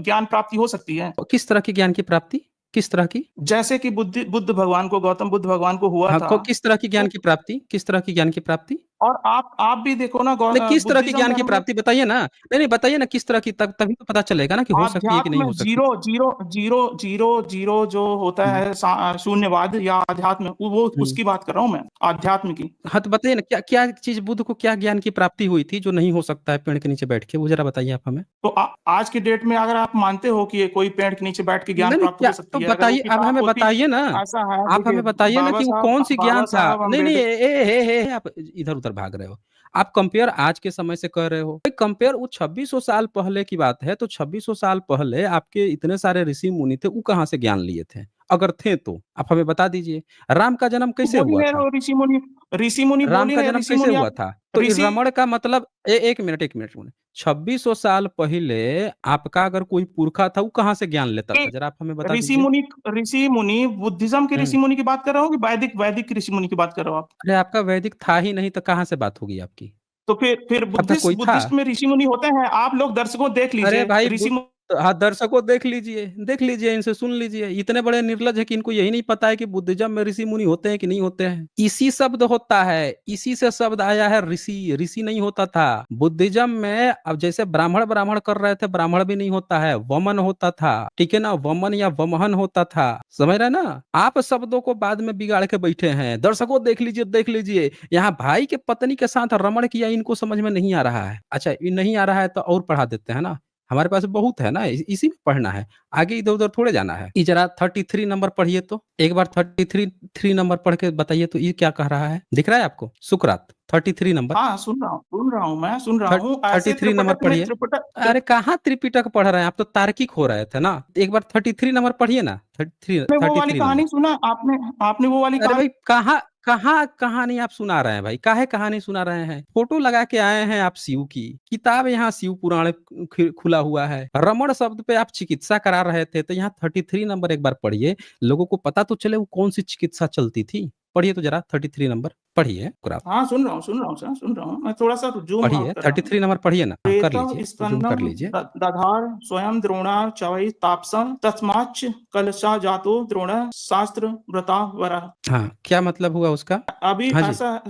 ज्ञान प्राप्ति हो सकती है। किस तरह की ज्ञान की प्राप्ति? किस तरह की? जैसे कि बुद्ध भगवान को, गौतम बुद्ध भगवान को हुआ हाँ, था, को किस तरह की ज्ञान तो की प्राप्ति? किस तरह की ज्ञान की प्राप्ति? और आप भी देखो ना, नहीं, किस तरह की बुद्धिज़्म ज्ञान की धर्म में प्राप्ति बताइए ना? नहीं, बताइए ना किस तरह की, तब तभी तो पता चलेगा ना कि हो सकती है कि नहीं आध्यात्म हो सकती। Zero zero zero zero zero जो होता हुँ, है, शून्यवाद या अध्यात्म, वो हुँ। उसकी बात कर रहा हूँ मैं, आध्यात्म की। हाँ, तो बताइए ना क्या क्या चीज़ बुद्ध को क्या ज्ञान की प्राप्ति हुई थी जो नहीं हो सकता है पेड़ के नीचे बैठ के? वो ज़रा बताइए आप हमें। तो आज की डेट में अगर आप मानते हो कि ये कोई पेड़ के नीचे बैठ के ज्ञान नहीं, नहीं, प्राप्त क्या हो तो सकती है, अगर वो बताइए, आप किताब हमें होती, बताइए ना। ऐसा है आप देखिए, हमें बताइए ना कि वो कौन-सी ज्ञान बाबा था? साहब नहीं, नहीं, अम्बेडकर। आप इधर-उधर भाग रहे हो। आप कंपेयर आज के समय से कर रहे हो। भाई कंपेयर वो 2600 साल पहले की बात है, तो 2600 साल पहले आपके इतने सारे ऋषि-मुनि थे, वो कहाँ से ज्ञान लिए थे? अगर थे तो, आप हमें बता दीजिए। राम का जन्म तो कैसे बोल ही हुआ रहे था? हो ऋषि मुनि बोल राम ही का रहे, जन्म ऋषि कैसे मुनि हुआ आप था? तो ये ऋषि रमण का मतलब 1 मिनट, 1 मिनट सुनें। 2600 साल पहले आपका अगर कोई पुरखा था, वो कहाँ से ज्ञान लेता था? ज़रा आप हमें बता ऋषि दीजिए। मुनि ऋषि मुनि बुद्धिज्म के हुँ। ऋषि मुनि की बात कर रहे हो कि वैदिक वैदिक ऋषि मुनि की बात कर रहे हो आप? अरे आपका वैदिक था ही नहीं तो कहाँ से बात होगी आपकी? तो फिर आपका कोई था? बुद्धिस्ट में ऋषि मुनि होते हैं, आप लोग दर्शकों देख अरे लीजिए, भाई ऋषि मुनि हाँ, दर्शकों देख लीजिए, इनसे सुन लीजिए। इतने बड़े निर्लज्ज हैं कि इनको यही नहीं पता है कि बुद्धिज़्म में ऋषि-मुनि होते हैं कि नहीं होते हैं। इसी शब्द होता है, इसी से शब्द आया है ऋषि, ऋषि नहीं होता था। बुद्धिज़्म में अब जैसे ब्राह्मण कर रहे थे, ब्राह्मण भी नहीं होता है, वमन होता था, ठीक है ना? वमन या वमहन होता था, समझ रहे हैं ना? आप शब्दों को बाद में बिगाड़ के बैठे हैं। दर्शकों देख लीजिए, यहाँ भाई के पत्नी के साथ रमण किया, इनको समझ में नहीं आ रहा है। अच्छा, ये नहीं आ रहा है तो और पढ़ा देते हैं ना। हमारे पास बहुत है ना, इसी में पढ़ना है, आगे इधर-उधर थोड़े जाना है। ये ज़रा 33 नंबर पढ़िए तो, एक बार 3 नंबर पढ़ के बताइए तो ये क्या कह रहा है? दिख रहा है आपको? सुकरात 33 नंबर, हाँ, सुन रहा थर्ट हूँ, ऐसे 33 नंबर पढ़िए। अरे कहाँ त्रिपिटक पढ़ रहे हैं, आप तो तार्किक हो रहे थे ना। एक बार 33 नंबर पढ़िए ना, 33 नंबर। कहानी सुना आपने? आपने वो वाली अरे कहानी भाई कहाँ कहाँ कहानी आप सुना रहे हैं भाई? काहे कहानी सुना रहे हैं? फोटो लगा के आए हैं आप शिव की। किताब यहाँ शिव पुराण खुला हुआ है। रमण शब्द पे आप चिकित्सा करा रहे थे, तो यहाँ 33 नंबर एक बार पढ़िए। लोगों को पता तो चले वो कौन सी चिकित्सा चलती थी। पढ़िए तो जरा 33 नंबर पढ़िए पूरा। हाँ, सुन रहा हूँ सर, सुन रहा हूँ। मैं थोड़ा-सा ज़ूम आउट पढ़िए कर रहा हूँ। 33 नंबर पढ़िए ना। हाँ, कर प्रेतः लीजिए, ज़ूम कर स्कंदं लीजिए। दधार स्वयं द्रोणा चवै तापसा तस्माच्च कलशा जातो द्रोणः शास्त्र व्रता वरः। हाँ, क्या मतलब हुआ उसका? अभी हाँ जी। ऐसा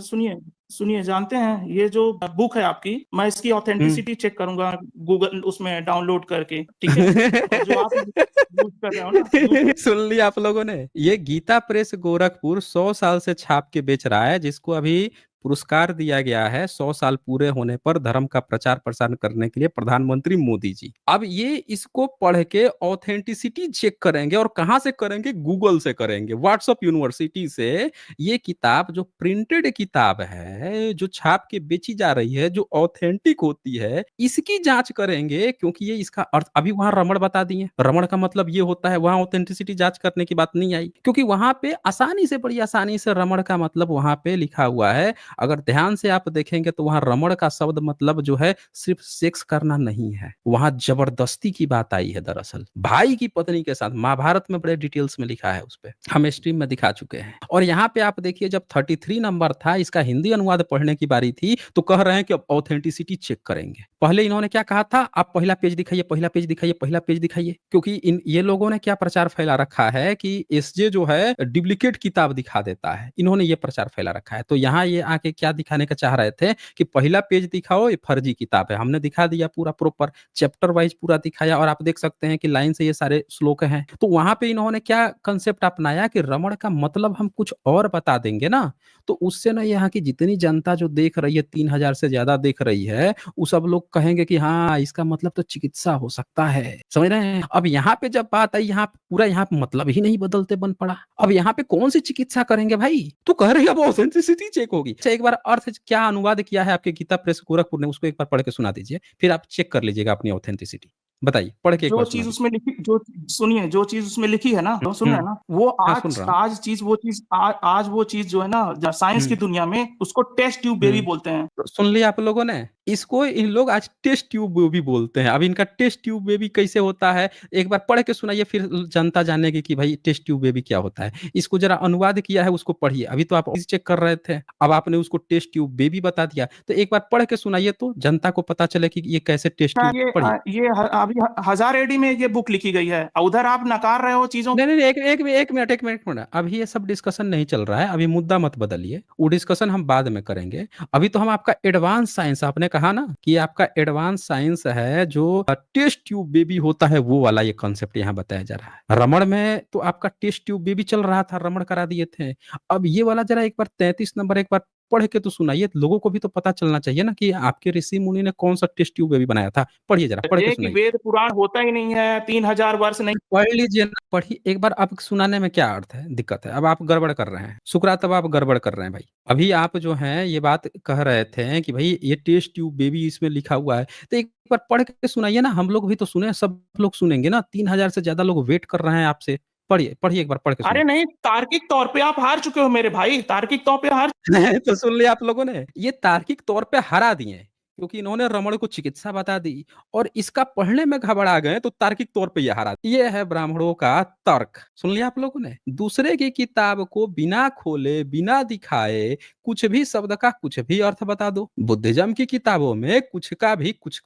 सुनिए, जानते हैं ये जो बुक है आपकी, मैं इसकी हुँ। ऑथेंटिसिटी चेक करूँगा गूगल उसमें डाउनलोड करके, ठीक है? और जो आप यूज़ कर रहे हो ना, सुन लिया आप लोगों ने? ये गीता प्रेस गोरखपुर 100 साल से छाप के बेच रहा है, जिसको अभी पुरस्कार दिया गया है 100 साल पूरे होने पर धर्म का प्रचार प्रसार करने के लिए प्रधानमंत्री मोदी जी। अब ये इसको पढ़ के ऑथेंटिसिटी चेक करेंगे और कहाँ से करेंगे? गूगल से करेंगे, व्हाट्सएप यूनिवर्सिटी से। ये किताब जो प्रिंटेड किताब है, जो छाप के बेची जा रही है, जो ऑथेंटिक होती है, इसकी जाँच करेंगे, क्योंकि ये इसका अर्थ अभी वहाँ रमण बता दिए। रमण का मतलब ये होता है, वहाँ ऑथेंटिसिटी जाँच करने की बात नहीं आई, क्योंकि वहाँ पे आसानी से, बड़ी आसानी से रमण का मतलब वहाँ पे लिखा हुआ है। अगर ध्यान से आप देखेंगे तो वहाँ रमण का शब्द मतलब जो है सिर्फ सेक्स करना नहीं है, वहाँ जबरदस्ती की बात आई है। दरअसल भाई की पत्नी के साथ, महाभारत में बड़े डिटेल्स में लिखा है, उस पे हम स्ट्रीम में दिखा चुके हैं। और यहाँ पे आप देखिए, जब 33 नंबर था, इसका हिंदी अनुवाद पढ़ने की बारी थी, तो कह रहे हैं कि अब ऑथेंटिसिटी चेक करेंगे। पहले इन्होंने क्या कहा था? आप पहला पेज दिखाइए, पहला पेज दिखाइए, पहला पेज दिखाइए, क्योंकि इन ये लोगों ने क्या प्रचार फैला रखा है कि एसजे जो है डुप्लीकेट किताब दिखा देता है। इन्होंने ये प्रचार फैला रखा है। तो यहाँ ये आके क्या दिखाने का चाह रहे थे कि पहला पेज दिखाओ, ये फर्जी किताब है। हमने दिखा दिया पूरा प्रॉपर चैप्टर वाइज पूरा दिखाया, और आप देख सकते हैं कि लाइन से ये सारे श्लोक हैं। तो वहां पे इन्होंने क्या कंसेप्ट अपनाया कि रमण का मतलब हम कुछ और बता देंगे ना, तो उससे ना यहाँ की जितनी जनता जो देख रही है, 3000 से ज्यादा देख रही है, वो सब लोग कहेंगे कि हाँ, इसका मतलब तो चिकित्सा हो सकता है। समझ रहे हैं? अब यहाँ पे जब बात आई, यहाँ पूरा यहाँ पे मतलब ही नहीं बदलते बन पड़ा। अब यहाँ पे कौन सी चिकित्सा करेंगे भाई? तो कह रही है अब ऑथेंटिसिटी चेक होगी। अच्छा, एक बार अर्थ क्या अनुवाद किया है आपके गीता प्रेस गोरखपुर ने, उसको एक बार पढ़ के सुना दीजिए, फिर आप चेक कर लीजिएगा अपनी ऑथेंटिसिटी। बताइए, पढ़ के एक जो बार सुना चीज दीजिए। उसमें लिखी, जो सुनिए, जो चीज उसमें लिखी है ना, सुन रहे हैं ना, वो हाँ, सुन आज रहा हूँ। आज चीज वो चीज आज वो चीज जो है ना, साइंस की हुँ, दुनिया में उसको टेस्ट ट्यूब बेबी हुँ। बोलते हैं। तो सुन लिया आप लोगों ने? इसको इन लोग आज टेस्ट ट्यूब बेबी बोलते हैं। अब इनका टेस्ट ट्यूब बेबी कैसे होता है, एक बार पढ़ के सुनाइए, फिर जनता जानेगी कि भाई टेस्ट ट्यूब बेबी क्या होता है। इसको जरा अनुवाद किया है, उसको पढ़िए। अभी तो आप चेक कर रहे थे, अब आपने उसको टेस्ट ट्यूब बेबी बता दिया। तो एक बार पढ़ के सुनाइए, तो जनता को पता चले कि ये कैसे टेस्ट अच्छा, ट्यूब। पढ़िए। अभी 1000 एडी में ये बुक लिखी गई है, उधर आप नकार रहे हो चीजों। नहीं, नहीं, नहीं, एक मिनट। अभी ये सब डिस्कशन नहीं चल रहा है, अभी मुद्दा मत बदलिए, वो डिस्कशन हम बाद में करेंगे। अभी तो हम आपका एडवांस साइंस, आपने कहा ना कि आपका एडवांस साइंस है, जो टेस्ट ट्यूब बेबी होता है, वो वाला ये कॉन्सेप्ट यहाँ बताया जा रहा है। रमण में तो आपका टेस्ट ट्यूब बेबी चल रहा था, रमण करा दिए थे। अब ये वाला जरा एक बार 33 नंबर एक बार पढ़ के तो सुनाइए, लोगों को भी तो पता चलना चाहिए ना कि आपके ऋषि मुनि ने कौन सा टेस्ट ट्यूब बेबी बनाया था। पढ़िए, जरा पढ़ के ये कि सुनाइए। वेद पुराण होता ही नहीं है, 3000 वर्ष नहीं। पढ़ लीजिए ना, पढ़िए एक बार। अब सुनाने में क्या अर्थ है, दिक्कत है? अब आप गड़बड़ कर रहे हैं सुकरात, अब आप गड़बड़ कर रहे हैं भाई। अभी आप जो हैं ये बात कह रहे थे कि भाई ये टेस्ट ट्यूब बेबी इसमें लिखा हुआ है, तो एक बार पढ़ के सुनाइए ना, हम लोग भी तो सुने, सब लोग सुनेंगे ना, 3000 से ज्यादा लोग वेट कर रहे हैं आपसे। पढ़िए, पढ़िए एक बार, पढ़ के अरे सुनाइए। नहीं, तार्किक तौर पे आप हार चुके हो मेरे भाई, तार्किक तौर पे हार। तो सुन लिया आप लोगों ने, ये तार्किक तौर पे हरा दिए, क्योंकि इन्होंने रमण को चिकित्सा बता दी और इसका पढ़ने में घबरा गए, तो तार्किक तौर पे ये हरा। ये है ब्राह्मणों का तर्क। सुन लिया आप लोगों ने? दूसरे की किताब को बिना खोले, बिना दिखाए, कुछ भी शब्द का कुछ भी अर्थ बता दो। बुद्धिज्म की किताबों में कुछ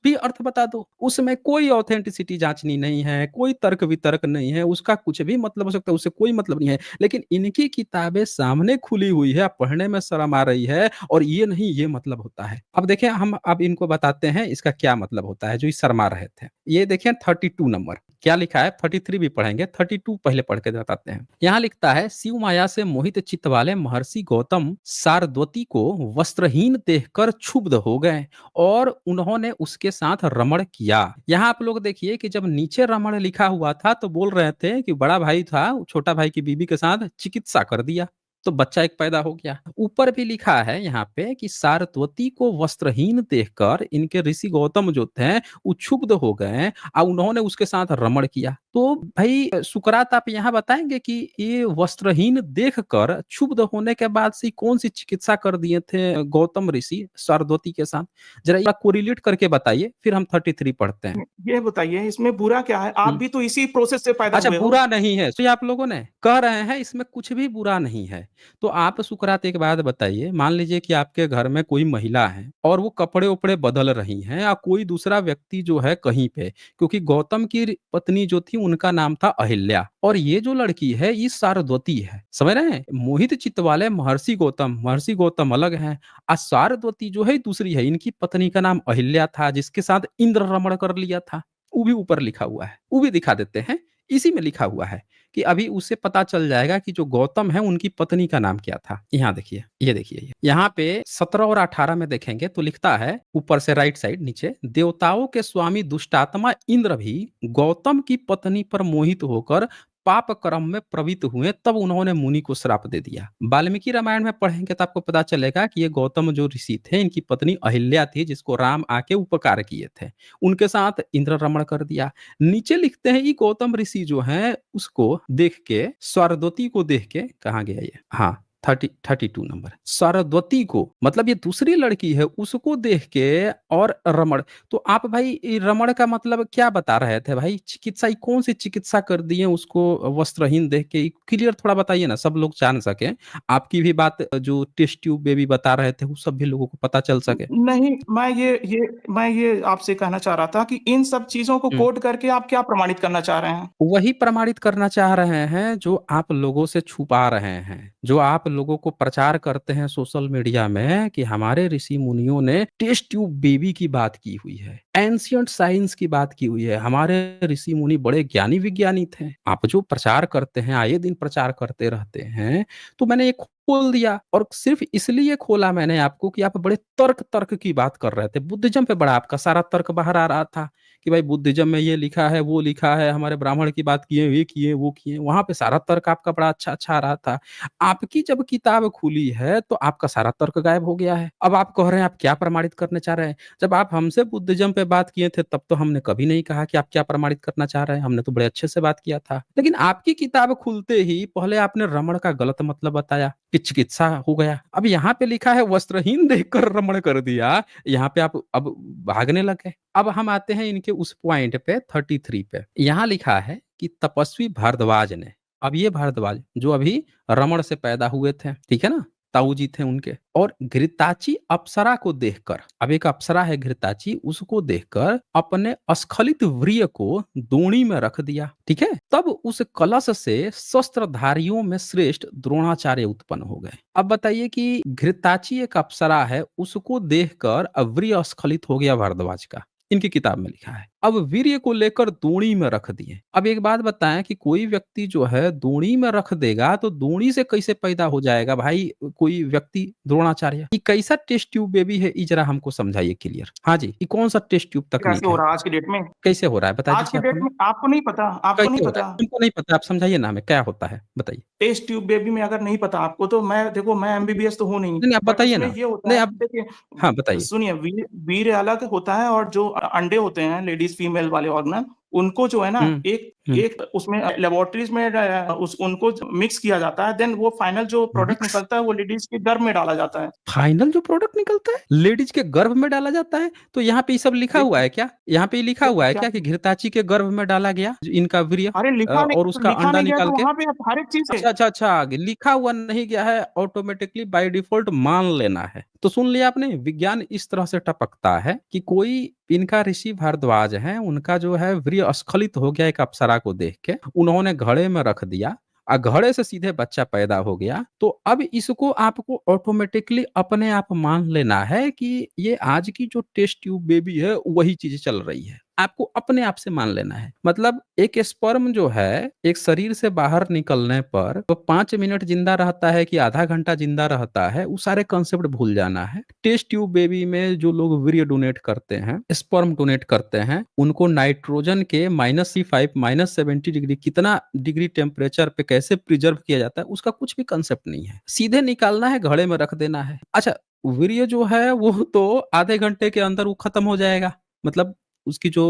भी अर्थ बता दो, उसमें कोई ऑथेंटिसिटी जांचनी नहीं है, कोई तर्क वितर्क नहीं है, उसका कुछ भी मतलब हो सकता है, उससे कोई मतलब नहीं है। लेकिन इनकी किताबें सामने खुली हुई है, पढ़ने में शर्म आ रही है, और ये नहीं, ये मतलब होता है। अब देखें, हम अब इनको बताते हैं इसका क्या मतलब होता है, जो ये शर्मा रहे थे। ये देखें 32 नंबर क्या लिखा है, 33 भी पढ़ेंगे, 32 पहले पढ़ के बताते हैं। यहाँ लिखता है, शिव माया से मोहित चित्त वाले महर्षि गौतम सारद्वती को वस्त्रहीन देखकर क्षुब्ध हो गए और उन्होंने उसके साथ रमण किया। यहाँ आप लोग देखिए कि जब नीचे रमण लिखा हुआ था, तो बोल रहे थे कि बड़ा भाई था, छोटा भाई की बीबी के साथ चिकित्सा कर दिया, तो बच्चा एक पैदा हो गया। ऊपर भी लिखा है यहाँ पे कि सारद्वती को वस्त्रहीन देखकर इनके ऋषि गौतम जो थे वो क्षुब्ध हो गए और उन्होंने उसके साथ रमण किया। तो भाई सुकरात, आप यहाँ बताएंगे कि ये वस्त्रहीन देखकर क्षुब्ध होने के बाद से कौन सी चिकित्सा कर दिए थे गौतम ऋषि सारद्वती के साथ? जरा कोरिलेट करके बताइए, फिर हम 33 पढ़ते हैं। ये बताइए, इसमें बुरा क्या है? आप हम्म। भी तो इसी प्रोसेस से पैदा अच्छा, हुए हो। बुरा नहीं है, तो ये आप लोगों ने कह रहे हैं इसमें कुछ भी बुरा नहीं है। तो आप सुकरात एक बात बताइए, मान लीजिए कि आपके घर में कोई महिला है और वो कपड़े उपड़े बदल रही हैं, या कोई दूसरा व्यक्ति जो है कहीं पे, क्योंकि गौतम की पत्नी जो थी उनका नाम था अहिल्या, और ये जो लड़की है ये सारद्वती है। समझ रहे हैं? मोहित चित्त वाले महर्षि गौतम अलग है, और सारद्वती जो है दूसरी है। इनकी पत्नी का नाम अहिल्या था, जिसके साथ इंद्र रमण कर लिया था। वो भी ऊपर लिखा हुआ है, वो भी दिखा देते हैं, इसी में लिखा हुआ है कि अभी उसे पता चल जाएगा कि जो गौतम है उनकी पत्नी का नाम क्या था। यहाँ देखिए, ये देखिए, ये यहाँ पे 17 और 18 में देखेंगे तो लिखता है ऊपर से राइट साइड नीचे, देवताओं के स्वामी दुष्टात्मा इंद्र भी गौतम की पत्नी पर मोहित होकर पाप कर्म में प्रवृत्त हुए, तब उन्होंने मुनि को श्राप दे दिया। वाल्मीकि रामायण में पढ़ेंगे तो आपको पता चलेगा कि ये गौतम जो ऋषि थे, इनकी पत्नी अहिल्या थी, जिसको राम आके उपकार किए थे, उनके साथ इंद्र रमण कर दिया। नीचे लिखते हैं, ये गौतम ऋषि जो है उसको देख के, स्वरद्वती को देख के, कहाँ गया ये, हाँ 32 नंबर, सरस्वती को, मतलब ये दूसरी लड़की है, उसको देख के और रमण। तो आप भाई ये रमण का मतलब क्या बता रहे थे भाई? चिकित्सा, कौन सी चिकित्सा कर दिए उसको वस्त्रहीन देख के? क्लियर थोड़ा बताइए ना, सब लोग जान सके, आपकी भी बात जो टेस्ट ट्यूब बेबी बता रहे थे वो सब भी लोगों को पता चल सके। नहीं, मैं ये आपसे कहना चाह रहा था कि इन सब चीजों को कोट करके आप क्या प्रमाणित करना चाह रहे हैं? वही प्रमाणित करना चाह रहे हैं जो आप लोगों से छुपा रहे हैं, जो आप लोगों को प्रचार करते हैं सोशल मीडिया में कि हमारे ऋषि मुनियों ने टेस्ट ट्यूब बेबी की बात की हुई है, एंशियंट साइंस की बात की हुई है, हमारे ऋषि मुनि बड़े ज्ञानी विज्ञानी थे। आप जो प्रचार करते हैं, आए दिन प्रचार करते रहते हैं, तो मैंने ये खोल दिया, और सिर्फ इसलिए खोला मैंने आपको कि आप बड़े तर्क तर्क की बात कर रहे थे। बुद्धिज्म पे बड़ा आपका सारा तर्क बाहर आ रहा था कि भाई बुद्धिज्म में ये लिखा है, वो लिखा है, हमारे ब्राह्मण की बात किए, ये किए, वो किए, वहां पे सारा तर्क आपका बड़ा अच्छा अच्छा आ रहा था। आपकी जब किताब खुली है तो आपका सारा तर्क गायब हो गया है। अब आप कह रहे हैं आप क्या प्रमाणित करना चाह रहे हैं? जब आप हमसे बुद्धिज्म पे बात किए थे तब तो हमने कभी नहीं कहा कि आप क्या प्रमाणित करना चाह रहे हैं, हमने तो बड़े अच्छे से बात किया था। लेकिन आपकी किताब खुलते ही पहले आपने रमण का गलत मतलब बताया कि चिकित्सा हो गया, अब यहाँ पे लिखा है वस्त्रहीन देखकर रमण कर दिया, यहाँ पे आप अब भागने लगे। अब हम आते हैं इनके उस पॉइंट पे 33 पे, यहाँ लिखा है कि तपस्वी भारद्वाज ने, अब ये भारद्वाज जो अभी रमण से पैदा हुए थे, ठीक है ना, ताऊ जी थे उनके, और घृताची अप्सरा को देखकर, अब एक अप्सरा है घृताची, उसको देखकर अपने स्खलित वीर्य को दोणी में रख दिया, ठीक है। तब उस कलश से शस्त्रधारियों में श्रेष्ठ द्रोणाचार्य उत्पन्न हो गए। अब बताइए कि घृताची एक अप्सरा है, उसको देखकर वीर्य स्खलित हो गया भारद्वाज का, इनकी किताब में लिखा है। अब वीर्य को लेकर दोणी में रख दिए। अब एक बात बताएं कि कोई व्यक्ति जो है दोणी में रख देगा तो दोणी से कैसे पैदा हो जाएगा भाई कोई व्यक्ति द्रोणाचार्य? ये कैसा टेस्ट ट्यूब बेबी है, ये जरा हमको समझाइए क्लियर। हाँ जी, ये कौन सा टेस्ट ट्यूब कैसे तकनीक हो है? रहा है आज की डेट में? कैसे हो रहा है बता आज की दीजिए आप डेट हमें। में आपको नहीं पता? आपको नहीं कैसे हो रहा पता? है हमको नहीं पता, आप समझाइए ना हमें क्या होता है, बताइए। टेस्ट ट्यूब बेबी में अगर नहीं पता आपको तो मैं देखो, मैं एमबीबीएस तो हूँ नहीं, नहीं नहीं, आप बट बताइए उसमें ना। ये होता नहीं है, आप, हाँ देखिए बताइए। सुनिए, वीर्य वीर्य अलग होता है, और जो अंडे होते हैं लेडीज फीमेल वाले ऑर्गन, उनको जो है ना हम्म एक हम्म एक उसमें लेबोरेटरीज में उस उनको मिक्स किया जाता है, देन वो फाइनल जो प्रोडक्ट मिक्स, निकलता है वो लेडीज के गर्भ में डाला जाता है। फाइनल जो प्रोडक्ट निकलता है लेडीज के गर्भ में डाला जाता है? तो यहाँ पे ये सब लिखा हुआ देखिए है क्या? यहाँ पे ये लिखा क्या हुआ है क्या क्या कि घृताची के गर्भ में डाला गया इनका वीर्य अरे और उसका लिखा अंडा नहीं गया निकाल तो के? वहां पे हर एक चीज है। अच्छा अच्छा अच्छा, लिखा हुआ नहीं गया है, ऑटोमेटिकली बाय डिफॉल्ट मान लेना है। तो सुन लिया आपने, विज्ञान इस तरह से टपकता है कि कोई, इनका ऋषि भारद्वाज है, उनका जो है वीर्य स्खलित हो गया एक अप्सरा को देख के, उन्होंने घड़े में रख दिया, घड़े से सीधे बच्चा पैदा हो गया। तो अब इसको आपको ऑटोमेटिकली अपने आप मान लेना है कि ये आज की जो टेस्ट ट्यूब बेबी है वही चीज चल रही है, आपको अपने आप से मान लेना है। मतलब एक स्पर्म जो है एक शरीर से बाहर निकलने पर वो 5 मिनट जिंदा रहता है कि आधा घंटा जिंदा रहता है, वो सारे कंसेप्ट भूल जाना है। टेस्ट ट्यूब बेबी में जो लोग वीर्य डोनेट करते हैं, स्पर्म डोनेट करते हैं, उनको नाइट्रोजन के -C5 -70 डिग्री, कितना डिग्री टेम्परेचर पे कैसे प्रिजर्व किया जाता है उसका कुछ भी कंसेप्ट नहीं है। सीधे निकालना है, घड़े में रख देना है। अच्छा, वीर्य जो है वो तो आधे घंटे के अंदर वो खत्म हो जाएगा, मतलब उसकी जो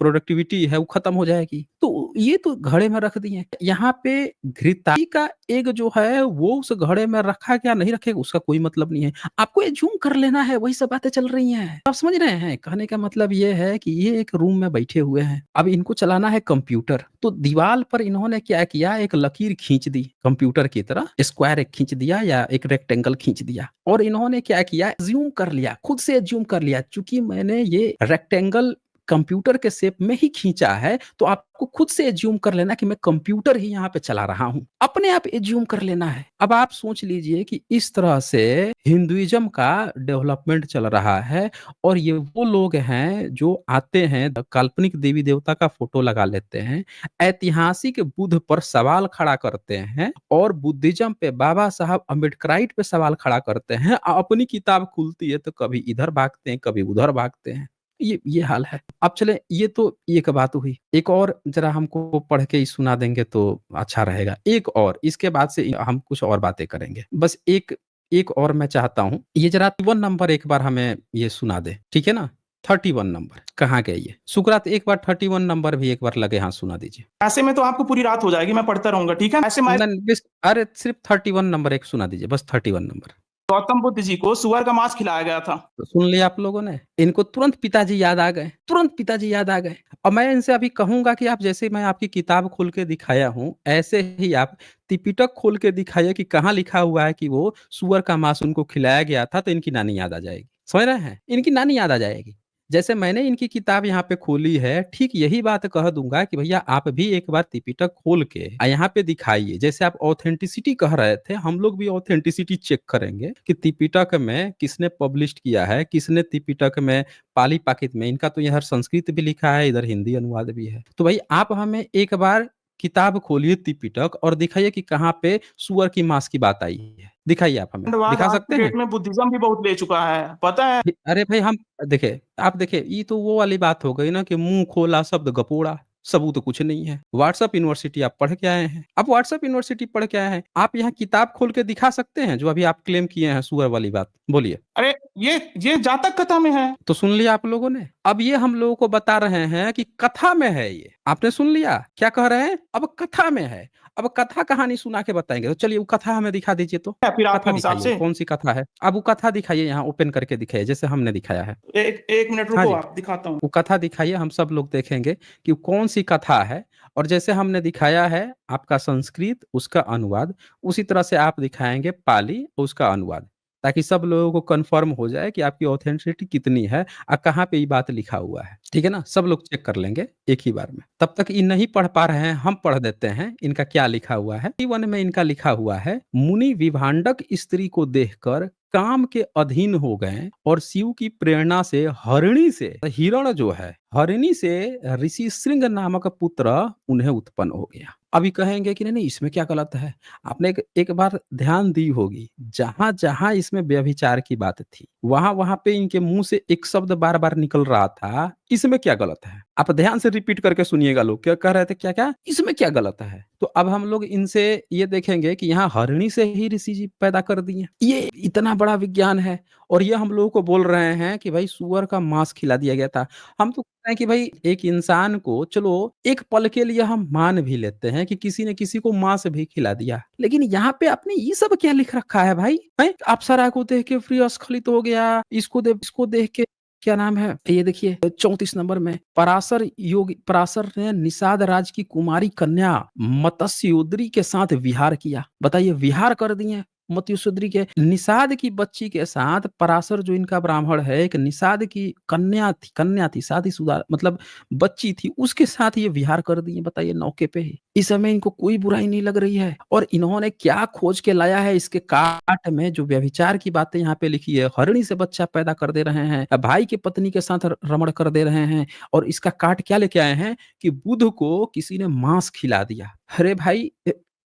प्रोडक्टिविटी है वो खत्म हो जाएगी। तो ये तो घड़े में रख दिए। यहाँ पे घृताची का एग जो है वो उस घड़े में रखा क्या नहीं रखेगा उसका कोई मतलब नहीं है, आपको एज्यूम कर लेना है, वही सब बातें चल रही हैं। आप समझ रहे हैं? कहने का मतलब ये है कि ये एक रूम में बैठे हुए हैं, अब इनको चलाना है कंप्यूटर, तो दीवार पर इन्होंने क्या किया, एक लकीर खींच दी कंप्यूटर की तरह, स्क्वायर एक खींच दिया या एक रेक्टेंगल खींच दिया, और इन्होंने क्या किया, एज्यूम कर लिया, खुद से एज्यूम कर लिया, चूंकि मैंने ये रेक्टेंगल कंप्यूटर के शेप में ही खींचा है, तो आपको खुद से एज्यूम कर लेना कि मैं कंप्यूटर ही यहाँ पे चला रहा हूँ। अपने आप एज्यूम कर लेना है। अब आप सोच लीजिए कि इस तरह से हिंदुइज़्म का डेवलपमेंट चल रहा है और ये वो लोग हैं जो आते हैं, काल्पनिक देवी-देवता का फ़ोटो लगा लेते हैं, ऐतिहासिक बुद्ध पर सवाल खड़ा करते हैं और बुद्धिज़्म पे बाबा साहब अम्बेडकराइट पे सवाल खड़ा करते हैं। अपनी किताब खुलती है तो कभी इधर भागते हैं, कभी उधर भागते हैं। ये हाल है। अब चलें, ये तो एक बात हुई। एक और ज़रा हमको पढ़ के ही सुना देंगे तो अच्छा रहेगा। एक और, इसके बाद से हम कुछ और बातें करेंगे। बस एक एक और मैं चाहता हूँ, ये ज़रा 31 नंबर एक बार हमें ये सुना दें, ठीक है ना? 31 नंबर, कहाँ गए ये? सुकरात एक बार 31 नंबर भी एक बार लगे हाथ सुना दीजिए। ऐसे में तो आपको पूरी रात हो जाएगी, मैं पढ़ता रहूँगा, ठीक है? ऐसे में अरे सिर्फ़ 31 नंबर एक सुना दीजिए, बस 31 नंबर। गौतम बुद्ध जी को सूअर का मांस खिलाया गया था। तो सुन लिया आप लोगों ने? इनको तुरंत पिताजी याद आ गए, तुरंत पिताजी याद आ गए। और मैं इनसे अभी कहूँगा कि आप जैसे मैं आपकी किताब खोल के दिखाया हूँ, ऐसे ही आप त्रिपिटक खोल के दिखाइए कि कहाँ लिखा हुआ है कि वो सूअर का मांस उनको खिलाया गया था, तो इनकी नानी याद आ जाएगी। समझ रहे हैं? इनकी नानी याद आ जाएगी। जैसे मैंने इनकी किताब यहाँ पे खोली है, ठीक यही बात कह दूँगा कि भैया आप भी एक बार त्रिपिटक खोल के यहाँ पे दिखाइए। जैसे आप ऑथेंटिसिटी कह रहे थे, हम लोग भी ऑथेंटिसिटी चेक करेंगे कि त्रिपिटक में किसने पब्लिश्ड किया है, किसने त्रिपिटक में पाली पाकित में, इनका तो यहाँ संस्कृत भी लिखा है, इधर हिंदी अनुवाद भी है। तो भाई आप हमें एक बार किताब खोलिए त्रिपिटक और दिखाइए कि कहाँ पे सूअर की माँस की बात आई है। दिखाइए आप हमें, बाद दिखा आज सकते की हैं? डेट में बुद्धिज़्म भी बहुत ले चुका है, पता है? अरे भाई हम देखिए, आप देखिए ये तो वो वाली बात हो गई ना कि मुँह खोला शब्द गपोड़ा, सबूत कुछ नहीं है। व्हाट्सएप यूनिवर्सिटी आप पढ़ के आए हैं। आप व्हाट्सएप यूनिवर्सिटी पढ़ के आए हैं। आप यहाँ किताब खोल के दिखा सकते हैं जो अभी आप क्लेम किए हैं सूअर वाली बात? बोलिए। अरे ये जातक कथा में है। तो सुन लिया आप लोगों ने? अब ये हम लोगों को बता रहे हैं कि कथा में है ये। आपने सुन लिया? क्या कह रहे हैं? अब कथा में है। अब कथा कहानी सुना के बताएँगे। तो चलिए वो कथा हमें दिखा दीजिए तो। फिर आपके कथा हिसाब दिखाइए, से कौन-सी कथा है? अब वो कथा दिखाइए यहाँ ओपन करके दिखाइए जैसे हमने दिखाया है। एक मिनट हाँ रुको, जी। आप दिखाता हूँ। वो कथा दिखाइए, हम सब लोग देखेंगे कि कौन-सी कथा है और जैसे हमने दिखाया है आपका संस्कृत, उसका अनुवाद, उसी तरह से आप दिखाएँगे पाली, उसका अनुवाद, ताकि सब लोगों को कन्फर्म हो जाए कि आपकी ऑथेंटिसिटी कितनी है और कहाँ पे ये बात लिखा हुआ है। ठीक है ना? सब लोग चेक कर लेंगे एक ही बार में। तब तक ये नहीं पढ़ पा रहे हैं, हम पढ़ देते हैं, इनका क्या लिखा हुआ है। 1 में इनका लिखा हुआ है, मुनि विभांडक स्त्री को देखकर काम के अधीन हो गए और शिव की प्रेरणा से हरिणी से, हिरण जो है, हरिणी से ऋषि श्रृंग नामक पुत्र उन्हें उत्पन्न हो गया। अभी कहेंगे कि नहीं इसमें क्या गलत है? आपने एक बार ध्यान दी होगी, जहां-जहां इसमें व्यभिचार की बात थी, वहां-वहां पे इनके मुंह से एक शब्द बार-बार निकल रहा था, इसमें क्या गलत है? आप ध्यान से रिपीट करके सुनिएगा लोग, क्या कह रहे थे क्या-क्या? इसमें क्या गलत है? तो अब हम लोग इनसे ये देखेंगे कि यहाँ हरिणी से ही ऋषि जी पैदा कर दिए। ये इतना बड़ा विज्ञान है और ये हम लोगों को बोल रहे हैं कि भाई सूअर का मांस खिला दिया गया था। हम तो कहते हैं कि भाई एक इंसान को चलो एक पल के लिए हम मान भी लेते हैं कि किसी ने किसी को मांस भी खिला दिया। लेकिन यहाँ पे आपने ये सब क्या लिख रखा है भाई? हैं? अप्सरा को देख के प्रियस्खलित हो गया, इसको देख के क्या नाम है? ये देखिए 34 नंबर में पराशर ने निषाद राज की कुमारी कन्या मत्स्योदरी के साथ विहार किया। बताइए विहार कर दिए मत्स्योदरी के निषाद की बच्ची के साथ पराशर जो इनका ब्राह्मण है एक निषाद की कन्या थी शादीशुदा मतलब बच्ची थी उसके साथ ये विहार कर दिए। बताइए नौके पे ही। इस समय इनको कोई बुराई नहीं लग रही है और इन्होंने क्या खोज के लाया है इसके काट में जो व्यभिचार की बातें यहाँ पे लिखी है। हरिणी से बच्चा पैदा कर दे रहे हैं, भाई की पत्नी के साथ रमण कर दे रहे हैं और इसका काट क्या लेके आए हैं कि बुध को किसी ने मांस खिला दिया। अरे भाई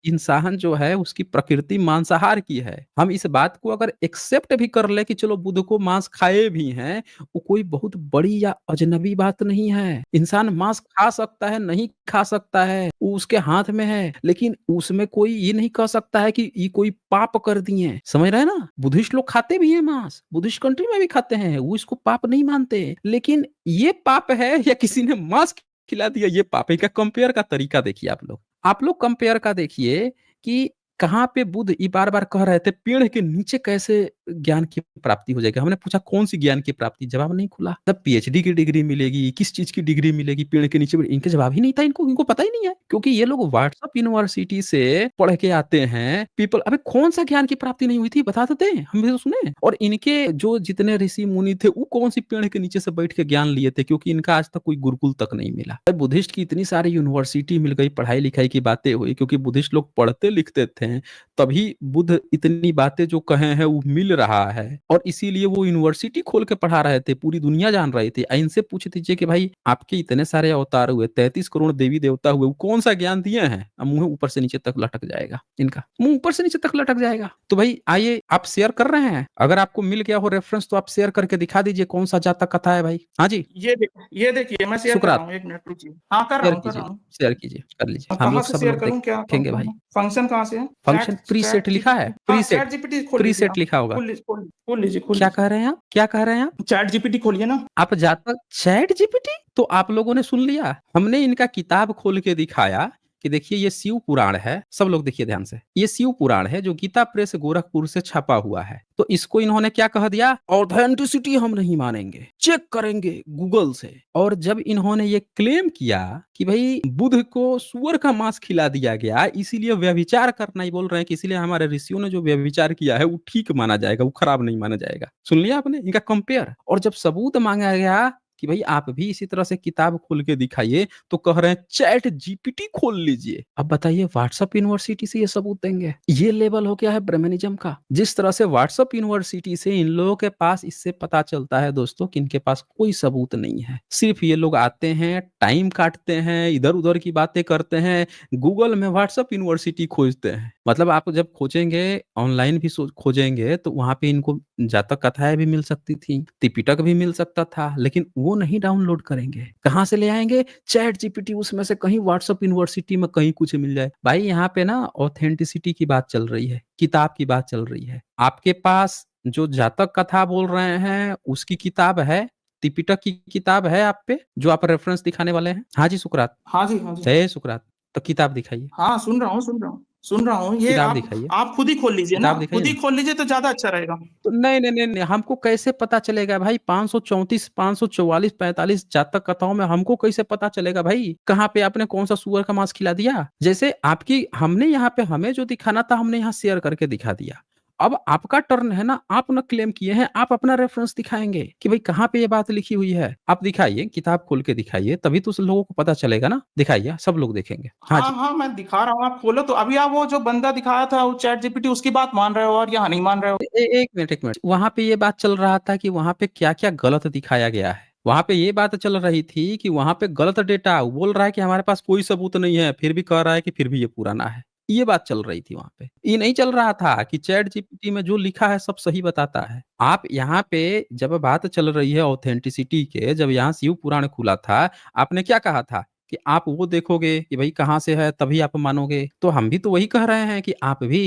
इंसान जो है उसकी प्रकृति मांसाहार की है। हम इस बात को अगर एक्सेप्ट भी कर ले कि चलो बुध को मांस खाए भी हैं, वो कोई बहुत बड़ी या अजनबी बात नहीं है। इंसान मांस खा सकता है, नहीं खा सकता है, वो उसके हाथ में है। लेकिन उसमें कोई ये नहीं कह सकता है कि ये कोई पाप कर दिए। समझ रहे हैं ना? बुद्धिस्ट लोग खाते भी हैं मांस, बुद्धिस्ट कंट्री में भी खाते हैं, वो इसको पाप नहीं मानते। लेकिन ये पाप है या किसी ने मांस खिला दिया ये पाप है। इनका कंपेयर का तरीका देखिए आप लोग कंपेयर का देखिए कि कहाँ पे बुध ये बार-बार कह रहे थे पेड़ के नीचे कैसे ज्ञान की प्राप्ति हो जाएगी। हमने पूछा कौन सी ज्ञान की प्राप्ति, जवाब नहीं खुला। तब पीएचडी की डिग्री मिलेगी, किस चीज की डिग्री मिलेगी, पेड़ के नीचे, इनके जवाब ही नहीं था, इनको पता ही नहीं है, क्योंकि ये लोग व्हाट्सएप यूनिवर्सिटी से पढ़ के आते हैं। पीपल, अबे कौन सा ज्ञान की प्राप्ति नहीं हुई थी बता देते, हम भी तो सुने। और इनके जो जितने ऋषि मुनि थे वो कौन सी पेड़ के नीचे से बैठ के ज्ञान लिए थे, क्योंकि इनका आज तक कोई गुरुकुल तक नहीं मिला। बुद्धिस्ट की इतनी सारी यूनिवर्सिटी मिल गई, पढ़ाई लिखाई की बातें हुई, क्योंकि बुद्धिस्ट लोग पढ़ते लिखते थे, तभी बुद्ध इतनी बातें जो कहे हैं वो मिल रहा है, और इसीलिए वो यूनिवर्सिटी खोल के पढ़ा रहे थे, पूरी दुनिया जान रही थी। इनसे पूछ दीजिए कि भाई आपके इतने सारे अवतार हुए, 33 करोड़ देवी देवता हुए, वो कौन सा ज्ञान दिए हैं? मुंह ऊपर से नीचे तक लटक जाएगा, इनका मुंह ऊपर से नीचे तक लटक जाएगा। तो भाई आइए, आप शेयर कर रहे हैं, अगर आपको मिल गया हो रेफरेंस तो आप शेयर करके दिखा दीजिए कौन सा जातक कथा है भाई। हाँ जी, ये देखिए मैं शेयर कर रहा हूँ, एक मिनट रुकिए। हाँ कर रहा हूँ। शेयर कीजिए, कर लीजिए, हम कहाँ लोग से सब शेयर लोग करूँ, क्या देखेंगे भाई। फंक्शन कहाँ से है? फंक्शन प्रीसेट लिखा है, चैट जीपीटी खोल लीजिए, प्रीसेट लिखा होगा। खोल लीजिए। क्या कह रहे हैं आप, क्या कह रहे हैं आप? चैट जीपीटी खोलिए ना। आप जातक चैट जीपीटी, तो आप लोगों ने सुन लिया, हमने इनका किताब खोल के दिखाया कि देखिए ये शिव पुराण है, सब लोग देखिए ध्यान से, ये शिव पुराण है जो गीता प्रेस गोरखपुर से छपा हुआ है। तो इसको इन्होंने क्या कह दिया, ऑथेंटिसिटी हम नहीं मानेंगे, चेक करेंगे गूगल से। और जब इन्होंने ये क्लेम किया कि भाई बुद्ध को सुअर का मांस खिला दिया गया, इसीलिए व्यभिचार करना ही बोल रहे हैं कि इसीलिए हमारे ऋषियों ने जो व्यभिचार किया है वो ठीक माना जाएगा, वो खराब नहीं माना जाएगा। सुन लिया आपने इनका कंपेयर। और जब सबूत मांगा गया कि भाई आप भी इसी तरह से किताब खोल के दिखाइए, तो कह रहे हैं चैट जीपीटी खोल लीजिए। अब बताइए व्हाट्सएप यूनिवर्सिटी से ये सबूत देंगे? ये लेवल हो गया है ब्रह्मनिज्म का। जिस तरह से व्हाट्सएप यूनिवर्सिटी से इन लोगों के पास, इससे पता चलता है दोस्तों कि इनके पास कोई सबूत नहीं है, सिर्फ ये लोग आते हैं, टाइम काटते हैं, इधर उधर की बातें करते हैं, गूगल में व्हाट्सएप यूनिवर्सिटी खोजते हैं। मतलब आप जब खोजेंगे, ऑनलाइन भी खोजेंगे, तो वहां पे इनको जातक कथाएं भी मिल सकती थी, त्रिपिटक भी मिल सकता था, लेकिन वो नहीं डाउनलोड करेंगे। कहां से ले आएंगे? चैट जीपीटी, उसमें से कहीं व्हाट्सएप यूनिवर्सिटी में कहीं कुछ मिल जाए। भाई यहाँ पे ना ऑथेंटिसिटी की बात चल रही है, किताब की बात चल रही है। आपके पास जो जातक कथा बोल रहे हैं उसकी किताब है, त्रिपिटक की किताब है आप पे, जो आप रेफरेंस दिखाने वाले हैं? हाँ जी सुकरात। हाँ जी जय सुकरात। तो किताब दिखाइए। हाँ सुन रहा हूँ। ये किताब दिखाइए, आप खुद ही खोल लीजिए ना, किताब दिखाइए खुद ही ना। खोल लीजिए तो ज्यादा अच्छा रहेगा। तो नहीं, हमको कैसे पता चलेगा भाई? 534, 544, 45 जातक कथाओं में हमको कैसे पता चलेगा भाई कहाँ पे आपने कौन सा सुअर का मांस खिला दिया? जैसे आपकी, हमने यहाँ पे हमें जो दिखाना था हमने यहाँ शेयर करके दिखा दिया। अब आपका टर्न है ना, आप ना क्लेम किए हैं, आप अपना रेफरेंस दिखाएंगे कि भाई कहाँ पे ये बात लिखी हुई है। आप दिखाइए, किताब खोल के दिखाइए, तभी तो लोगों को पता चलेगा ना। दिखाइए, सब लोग देखेंगे। हाँ जी। हाँ मैं दिखा रहा हूँ, आप खोलो तो। अभी आप वो जो बंदा दिखाया था वो चैट जीपीटी, उसकी बात मान रहे हो और यहाँ नहीं मान रहे हो? एक मिनट, एक मिनट, वहां पे ये बात चल रहा था कि वहां पे क्या क्या गलत दिखाया गया है। वहां पे ये बात चल रही थी कि वहां पे गलत डेटा, वो बोल रहा है कि हमारे पास कोई सबूत नहीं है, फिर भी कह रहा है कि फिर भी ये पुराना है। ये बात चल रही थी वहां पे। ये नहीं चल रहा था कि चैट जीपीटी में जो लिखा है सब सही बताता है। आप यहाँ पे जब बात चल रही है ऑथेंटिसिटी के, जब यहाँ शिव पुराण खुला था, आपने क्या कहा था कि आप वो देखोगे कि भाई कहाँ से है तभी आप मानोगे। तो हम भी तो वही कह रहे हैं कि आप भी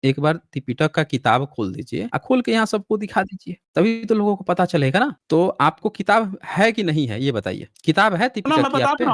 एक बार त्रिपिटक का किताब खोल दीजिए, खोल के यहाँ सबको दिखा दीजिए, तभी तो लोगों को पता चलेगा ना। तो आपको किताब है कि नहीं है ये बताइए? किताब है ना त्रिपिटक मैं की आप पे?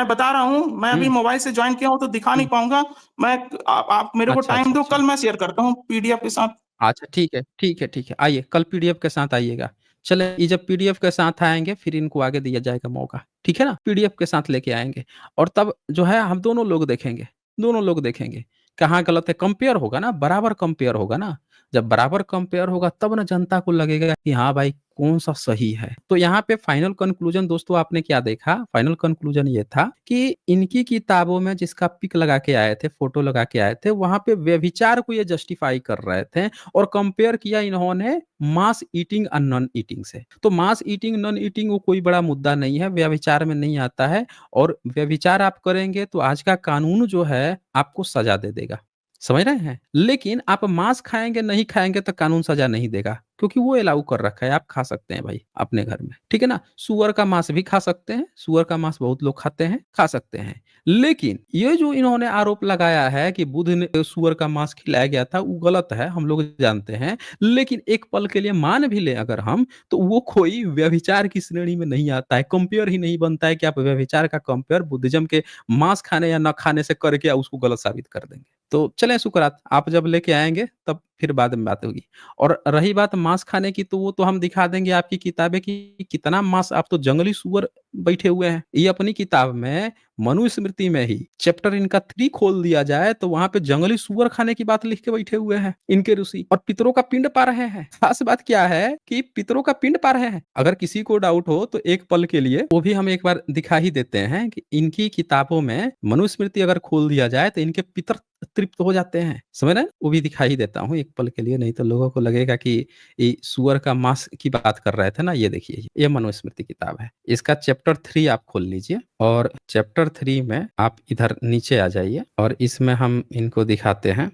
बता रहा हूँ, मैं अभी हम्म मोबाइल से ज्वाइन किया हूँ तो दिखा नहीं हम्म। पाऊंगा। मैं आप मेरे को अच्छा टाइम अच्छा दो, अच्छा। कल मैं शेयर करता हूँ पीडीएफ के साथ। अच्छा ठीक है, ठीक है, ठीक है, आइए कल पीडीएफ के साथ आइएगा। चले, ये जब पीडीएफ के साथ आएंगे फिर इनको आगे दिया जाएगा मौका, ठीक है ना? पीडीएफ के साथ लेके आएंगे, और तब जो है हम दोनों लोग देखेंगे, दोनों लोग देखेंगे कहाँ गलत है। कंपेयर होगा ना, बराबर कंपेयर होगा ना। जब बराबर कंपेयर होगा तब ना जनता को लगेगा कि हाँ भाई कौन सा सही है। तो यहाँ पे फाइनल कंक्लूजन दोस्तों आपने क्या देखा? फाइनल कंक्लूजन ये था कि इनकी किताबों में जिसका पिक लगा के आए थे, फोटो लगा के आए थे, वहां पे व्यभिचार को ये जस्टिफाई कर रहे थे, और कंपेयर किया इन्होंने मास ईटिंग और नॉन ईटिंग से। तो मास ईटिंग नॉन ईटिंग वो कोई बड़ा मुद्दा नहीं है, व्यभिचार में नहीं आता है। और व्यभिचार आप करेंगे तो आज का कानून जो है आपको सजा दे देगा, समझ रहे हैं? लेकिन आप मांस खाएंगे नहीं खाएंगे तो कानून सजा नहीं देगा, क्योंकि वो अलाउ कर रखा है, आप खा सकते हैं भाई अपने घर में, ठीक है ना? सुअर का मांस भी खा सकते हैं, सुअर का मांस बहुत लोग खाते हैं, खा सकते हैं। लेकिन ये जो इन्होंने आरोप लगाया है कि बुद्ध ने सुअर का मांस खिलाया गया था, वो गलत है, हम लोग जानते हैं। लेकिन एक पल के लिए मान भी ले अगर हम, तो वो कोई व्यभिचार की श्रेणी में नहीं आता है। कंपेयर ही नहीं बनता है कि आप व्यभिचार का कंपेयर बुद्धिज्म के मांस खाने या न खाने से करके उसको गलत साबित कर देंगे। तो चलें सुकरात, आप जब लेके आएंगे तब फिर बाद में बात होगी। और रही बात मांस खाने की, तो वो तो हम दिखा देंगे आपकी किताबें कि कितना मांस, आप तो जंगली सूअर बैठे हुए हैं। ये अपनी किताब में मनुस्मृति में ही चैप्टर इनका 3 खोल दिया जाए तो वहां पे जंगली सूअर खाने की बात लिख के बैठे हुए हैं इनके ऋषि, और पितरों का पिंड पा रहे हैं। खास बात क्या है कि पितरों का पिंड पा रहे हैं। अगर किसी को डाउट हो तो एक पल के लिए वो भी हम एक बार दिखा ही देते हैं कि इनकी किताबों में मनुस्मृति अगर खोल दिया जाए तो इनके पितर तृप्त हो जाते हैं, समझ रहे हैं? वो भी दिखाई देता हूँ एक पल के लिए, नहीं तो लोगों को लगेगा कि ये सुअर का मांस की बात कर रहे थे ना। ये देखिए, ये मनुस्मृति किताब है, इसका चैप्टर 3 आप खोल लीजिए, और चैप्टर 3 में आप इधर नीचे आ जाइए और इसमें हम इनको दिखाते हैं।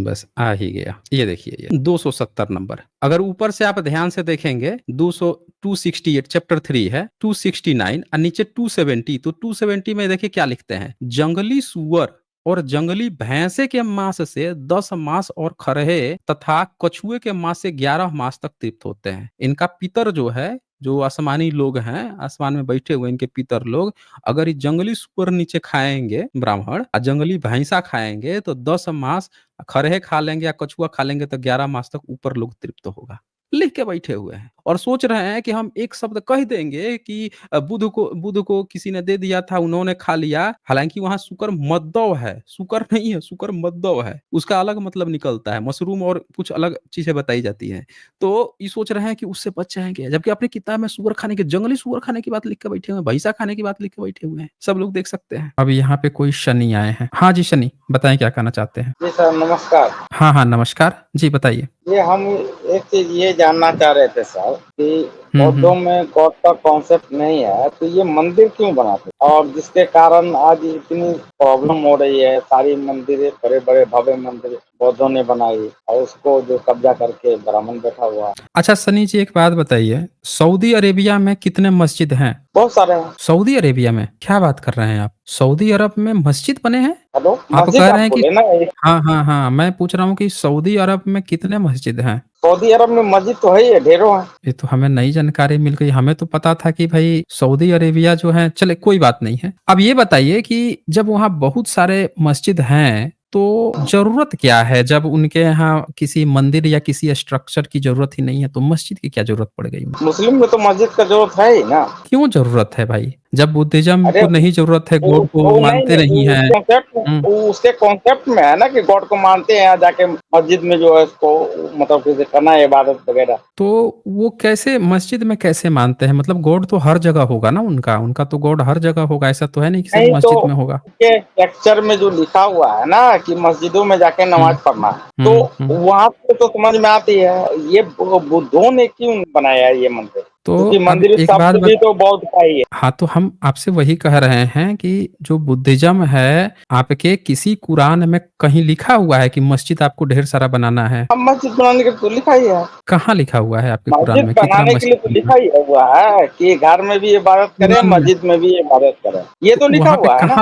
बस आ ही गया, ये देखिए, ये 270 नंबर। अगर ऊपर से आप ध्यान से देखेंगे 268 चैप्टर 3 है, 269 और नीचे 270, तो 270 में देखिए क्या लिखते हैं, जंगली सुअर और जंगली भैंसे के मांस से 10 मांस और खरहे तथा कछुए के मांस से 11 मांस तक तृप्त होते हैं। इनका पितर जो है, जो आसमानी लोग हैं, आसमान में बैठे हुए इनके पितर लोग, अगर ये जंगली सुअर नीचे खाएंगे ब्राह्मण, और जंगली भैंसा खाएंगे तो 10 मांस खरहे खा लेंगे या कछुआ खा लेंगे तो 11 मास तक ऊपर लोग तृप्त होगा। लिख के बैठे हुए हैं और सोच रहे हैं कि हम एक शब्द कह देंगे कि बुध को किसी ने दे दिया था, उन्होंने खा लिया। हालांकि वहां शुकर मद्दव है, शुकर नहीं है, शुकर मद्दव है, उसका अलग मतलब निकलता है, मशरूम और कुछ अलग चीजें बताई जाती हैं। तो ये सोच रहे हैं कि उससे बच जाएंगे, जबकि अपनी किताब में सुअर खाने के, जंगली सुअर खाने की बात लिख के बैठे हुए हैं, भैंसा खाने की बात लिख के बैठे हुए हैं, सब लोग देख सकते हैं। अब यहाँ पे कोई शनि आए हैं। हाँ जी शनि, बताएं क्या कहना चाहते हैं? जी सर नमस्कार। हाँ हाँ नमस्कार जी, बताइए। ये हम एक चीज ये जानना चाह रहे थे सर कि हम्म बौद्धों में गॉड का कॉन्सेप्ट नहीं है तो ये मंदिर क्यों बनाते, और जिसके कारण आज इतनी प्रॉब्लम हो रही है। सारी मंदिरें, बड़े बड़े भव्य मंदिर बौद्धों ने बनाई और उसको जो कब्जा करके ब्राह्मण बैठा हुआ। अच्छा सनी जी, एक बात बताइए, सऊदी अरेबिया में कितने मस्जिद हैं? बहुत सारे हैं। सऊदी अरेबिया में क्या बात कर रहे हैं आप? सऊदी अरब में मस्जिद बने हैं? हेलो, आप मस्जिद कह आप रहे हैं कि बोले ना एक। हाँ हाँ हाँ, मैं पूछ रहा हूँ कि सऊदी अरब में कितने मस्जिद हैं? सऊदी अरब में मस्जिद तो है ही है, ढेरों हैं। ये तो हमें नई जानकारी मिल गई। हमें तो पता था कि भाई सऊदी अरेबिया जो है, चले कोई बात नहीं है। अब ये बताइए कि जब वहाँ बहुत सारे मस्जिद हैं तो जरूरत क्या है? जब उनके यहाँ किसी मंदिर या किसी स्ट्रक्चर की जरूरत ही नहीं है तो मस्जिद की क्या जरूरत पड़ गई उनको? मुस्लिम में तो मस्जिद का जरूरत है ही ना। क्यों जरूरत है भाई? जब बुद्धिज्म अरे को नहीं जरूरत है, गॉड को वो नहीं मानते नहीं, नहीं है। वो उसके कॉन्सेप्ट में है ना कि गॉड को मानते हैं, जाके मस्जिद में जो है उसको मतलब कि करना है इबादत वगैरह। तो वो कैसे मस्जिद में कैसे मानते हैं? मतलब गॉड तो हर जगह होगा ना उनका, उनका तो गॉड हर जगह होगा, ऐसा तो है नहीं कि सिर्फ नहीं तो मस्जिद में होगा। के लेक्चर में जो लिखा हुआ है ना कि मस्जिदों में जाके नमाज पढ़ना है, तो हम्म। वहां पे तो समझ में आती है। ये बुद्धों ने क्यों बनाया है ये मंदिर, तो क्योंकि अब मंदिर एक बात शब्द भी तो बौद्ध का ही है। हाँ, तो हम आपसे वही कह रहे हैं कि जो बुद्धिज्म है, आपके किसी कुरान में कहीं लिखा हुआ है कि मस्जिद आपको ढेर सारा बनाना है? अब मस्जिद बनाने के लिए तो लिखा ही है। कहाँ लिखा हुआ है आपके कुरान मस्जिद में कितना बनाने के लिए मस्जिद तो बनना लिखा ही हुआ है कि घर में भी इबादत करें, कुरान में? मस्जिद में भी इबादत करें, ये तो लिखा वहां पे हुआ है ना।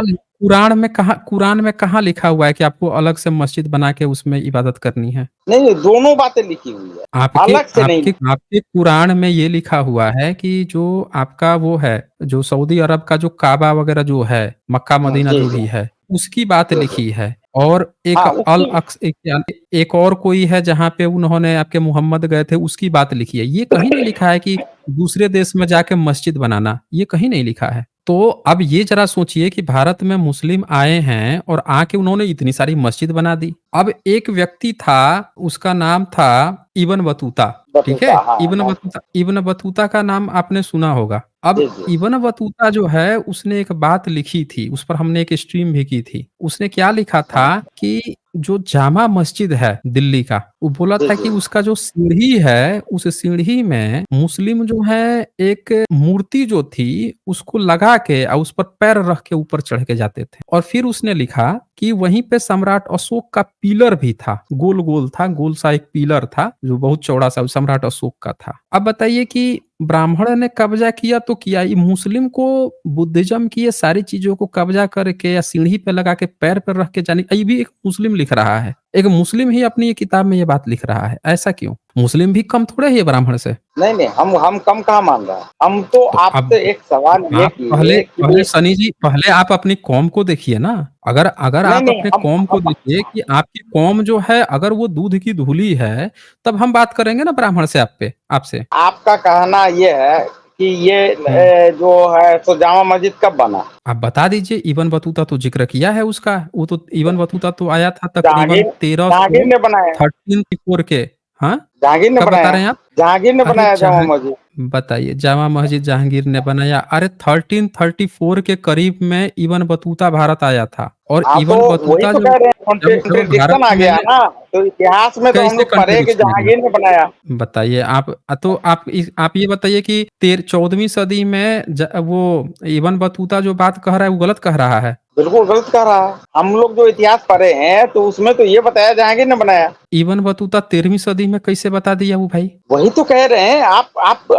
कहाँ कुरान में कहाँ लिखा हुआ है कि आपको अलग से मस्जिद बना के उसमें इबादत करनी है? नहीं नहीं, दोनों बातें लिखी हुई है, आपके अलग से नहीं। आपके आपके कुरान में ये लिखा हुआ है कि जो आपका वो है, जो सऊदी अरब का जो काबा वगैरह जो है, मक्का मदीना जी जो जी भी है, उसकी बात जी जी। लिखी है। और एक हाँ अल उसकी। अक्स एक और कोई है जहाँ पे उन्होंने आपके मोहम्मद गए थे, उसकी बात लिखी है। ये कहीं नहीं लिखा है कि दूसरे देश में जाके मस्जिद बनाना, ये कहीं नहीं लिखा है। तो अब ये जरा सोचिए कि भारत में मुस्लिम आए हैं और आके उन्होंने इतनी सारी मस्जिद बना दी। अब एक व्यक्ति था, उसका नाम था इब्न बतूता, ठीक बतूता, है? हाँ नाम है। इब्न बतूता का नाम आपने सुना होगा। अब जी जी। इब्न बतूता जो है, उसने एक बात लिखी थी, उस पर हमने एक स्ट्रीम भी की थी। उसने क्या लिखा था कि जो जामा मस्जिद है दिल्ली का, वो बोला जी था जी। कि उसका जो सीढ़ी है, उस सीढ़ी में मुस्लिम जो है एक मूर्ति जो थी उसको लगा के और उस पर पैर रख के ऊपर चढ़ के जाते थे। और फिर उसने लिखा कि वहीं पे सम्राट अशोक का पिलर भी था, गोल गोल था, गोल सा एक पिलर था जो बहुत चौड़ा सा, सम्राट अशोक का था। अब बताइए कि ब्राह्मण ने कब्जा किया तो किया, ये मुस्लिम को बुद्धिज्म की ये सारी चीजों को कब्जा करके या सीढ़ी पे लगा के पैर पर रख के जाने, ये भी एक मुस्लिम लिख रहा है। एक मुस्लिम ही अपनी ये किताब में ये बात लिख रहा है, ऐसा क्यों? मुस्लिम भी कम थोड़े ही है ब्राह्मण से। नहीं, हम कम कहाँ मान रहे हैं। हम तो तो अब आपसे एक सवाल ये आप पहले किए कि पहले सनी जी, पहले आप अपनी कौम को देखिए ना। अगर अगर नहीं, आप नहीं, अपने हम कौम को हम देखिए कि आपकी कौम जो है अगर वो दूध की धूली है, तब हम बात करेंगे ना ब्राह्मण से आपसे। आपका कहना ये है कि ये हुँ। जो है सो जामा मस्जिद कब बना? आप बता दीजिए, इब्न बतूता तो ज़िक्र किया है उसका। वो तो इब्न बतूता तो आया था तकरीबन जहांगीर जहांगीर ने बनाया, 1334 के। हाँ? जहांगीर ने कब बता बनाया, रहे हैं आप? जहांगीर ने अरे बनाया जामा जहाँ मस्जिद। बताइए, जामा मस्जिद जहांगीर ने बनाया। अरे 1334 के करीब में इब्न बतूता भारत आया था और हाँ, तो इब्न वही बतूता तो जो कह रहे हैं, जब भारत कॉन्ट्रडिक्शन आ में गया ना। तो इतिहास में तो हम कैसे लोग पढ़े कि कंट्राडिक्शन आ गया? जहांगीर ने बनाया। बताइए आप। तो आप ये बताइए कि 14वीं सदी में वो इब्न बतूता जो बात कह रहा है वो गलत कह रहा है। बिल्कुल गलत कह रहा है। हम लोग जो इतिहास पढ़े हैं तो उसमें तो ये बताया जहांगीर ने बनाया। इब्न बतूता 13वीं सदी में कैसे बता दिया वो भाई? वही तो कह रहे हैं।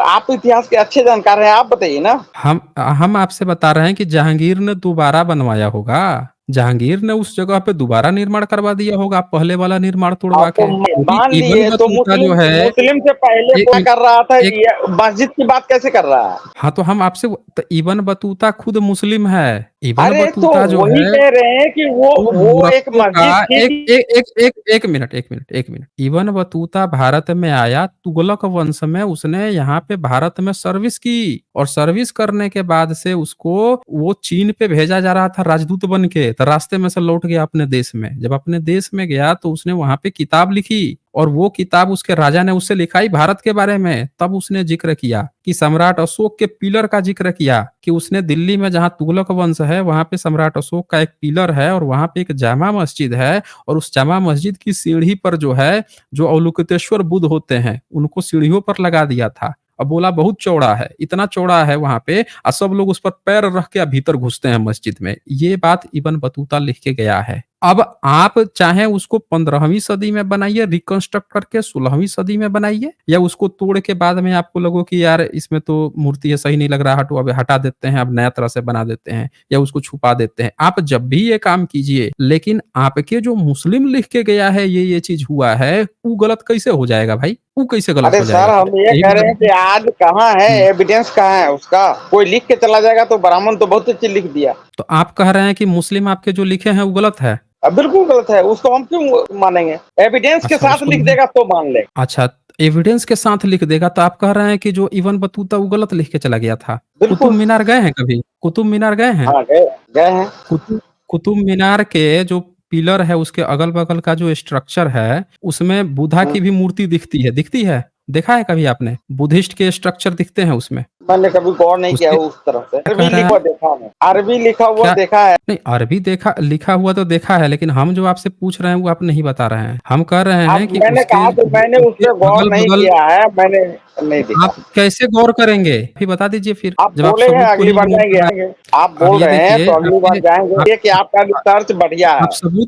आप इतिहास के अच्छे जानकार हैं, आप बताइए ना। हम आपसे बता रहे हैं कि जहांगीर ने दोबारा बनवाया होगा। जहांगीर ने उस जगह पे दोबारा निर्माण करवा दिया होगा, पहले वाला निर्माण तोड़वा आप तो के। क्योंकि मान इब्न लिए तो बतूता मुस्लिम जो है मुस्लिम से पहले एक क्या कर रहा था, एक ये मस्जिद की बात कैसे कर रहा है? हाँ, तो हम आपसे तो इब्न बतूता खुद मुस्लिम है। इब्न अरे तो बतूता जो वही है कह रहे हैं कि वो वो एक मूर्खों का मस्जिद थी एक एक एक एक एक minute, 1 minute, 1 minute. Ibn Battuta Bharat में आया, तुगलक वंश में उसने यहाँ पे भारत में सर्विस की और सर्विस करने के बाद से उसको वो चीन पे भेजा जा रहा था राजदूत बन के, तो रास्ते में से लौट गया अपने देश में। जब अपने देश में गया तो उसने वहाँ पे किताब लिखी और वो किताब उसके राजा ने उससे लिखाई भारत के बारे में। तब उसने जिक्र किया कि सम्राट अशोक के पिलर का जिक्र किया कि उसने दिल्ली में जहाँ तुगलक वंश है वहां पे सम्राट अशोक का एक पिलर है और वहां पे एक जामा मस्जिद है और उस जामा मस्जिद की सीढ़ी पर जो है जो अवलोकितेश्वर बुद्ध होते हैं उनको सीढ़ियों पर लगा दिया था। अब बोला बहुत चौड़ा है, इतना चौड़ा है वहां पे और सब लोग उस पर पैर रख के भीतर घुसते हैं मस्जिद में। ये बात इब्न बतूता लिख के गया है। अब आप चाहे उसको 15वीं सदी में बनाइए रिकंस्ट्रक्ट करके, 16वीं सदी में बनाइए, या उसको तोड़ के बाद में आपको लगो कि यार इसमें तो मूर्ति है सही नहीं लग रहा, हटो अब हटा देते हैं, अब नया तरह से बना देते हैं या उसको छुपा देते हैं। आप जब भी ये काम कीजिए, लेकिन आपके जो मुस्लिम लिख के गया है ये चीज हुआ है, वो गलत कैसे हो जाएगा भाई? वो कैसे गलत अरे हो सर, जाएगा फिर? हम ये यही कह बता रहे हैं कि दीजिए। आज कहाँ है हम्म। एविडेंस, कहाँ है उसका? कोई लिख के चला जाएगा तो ब्राह्मण तो बहुत अच्छी लिख दिया। तो आप कह रहे हैं कि मुस्लिम आपके जो लिखे हैं वो गलत है? अब बिल्कुल गलत है, उसको हम क्यों मानेंगे? एविडेंस के अच्छा साथ उसको लिख नहीं। देगा तो मान ले। अच्छा, एविडेंस के साथ लिख देगा तो आप कह रहे हैं कि जो इब्न बतूता वो गलत लिख के चला गया था। कुतुब बिल्कुल। मीनार गए हैं कभी? कुतुब मीनार गए हैं? हाँ, गए गए हैं। कुतुब कुतुब मीनार के जो पिलर है उसके अगल-बगल का जो स्ट्रक्चर है, उसमें बुद्धा हम्म, की भी मूर्ति दिखती है, दिखती है? देखा है कभी आपने? बुद्धिस्ट के स्ट्रक्चर दिखते हैं उसमें। मैंने कभी गौर नहीं किया उसके उस तरफ से। क्या अरबी कह रहे लिखा हैं? हुआ देखा है, अरबी लिखा हुआ क्या देखा है। नहीं, अरबी देखा लिखा हुआ तो देखा है, लेकिन हम जो आपसे पूछ रहे हैं वो आप नहीं बता रहे हैं। हम कह रहे हैं अब कि मैंने उसके कहा तो मैंने उस उसके पर गौर नहीं अगल-बगल किया है, मैंने नहीं आप देखा। कैसे गौर करेंगे? फिर बता दीजिए फिर, आप जब आप बोले हैं सबूत को अगली ही बार इग्नोर जाएंगे कर रहे आएंगे। आप हैं। अब बोल ये रहे हैं देखिए तो अगली बार आप जाएंगे। ये कि आपका रिसर्च बढ़िया है। आप हम सबूत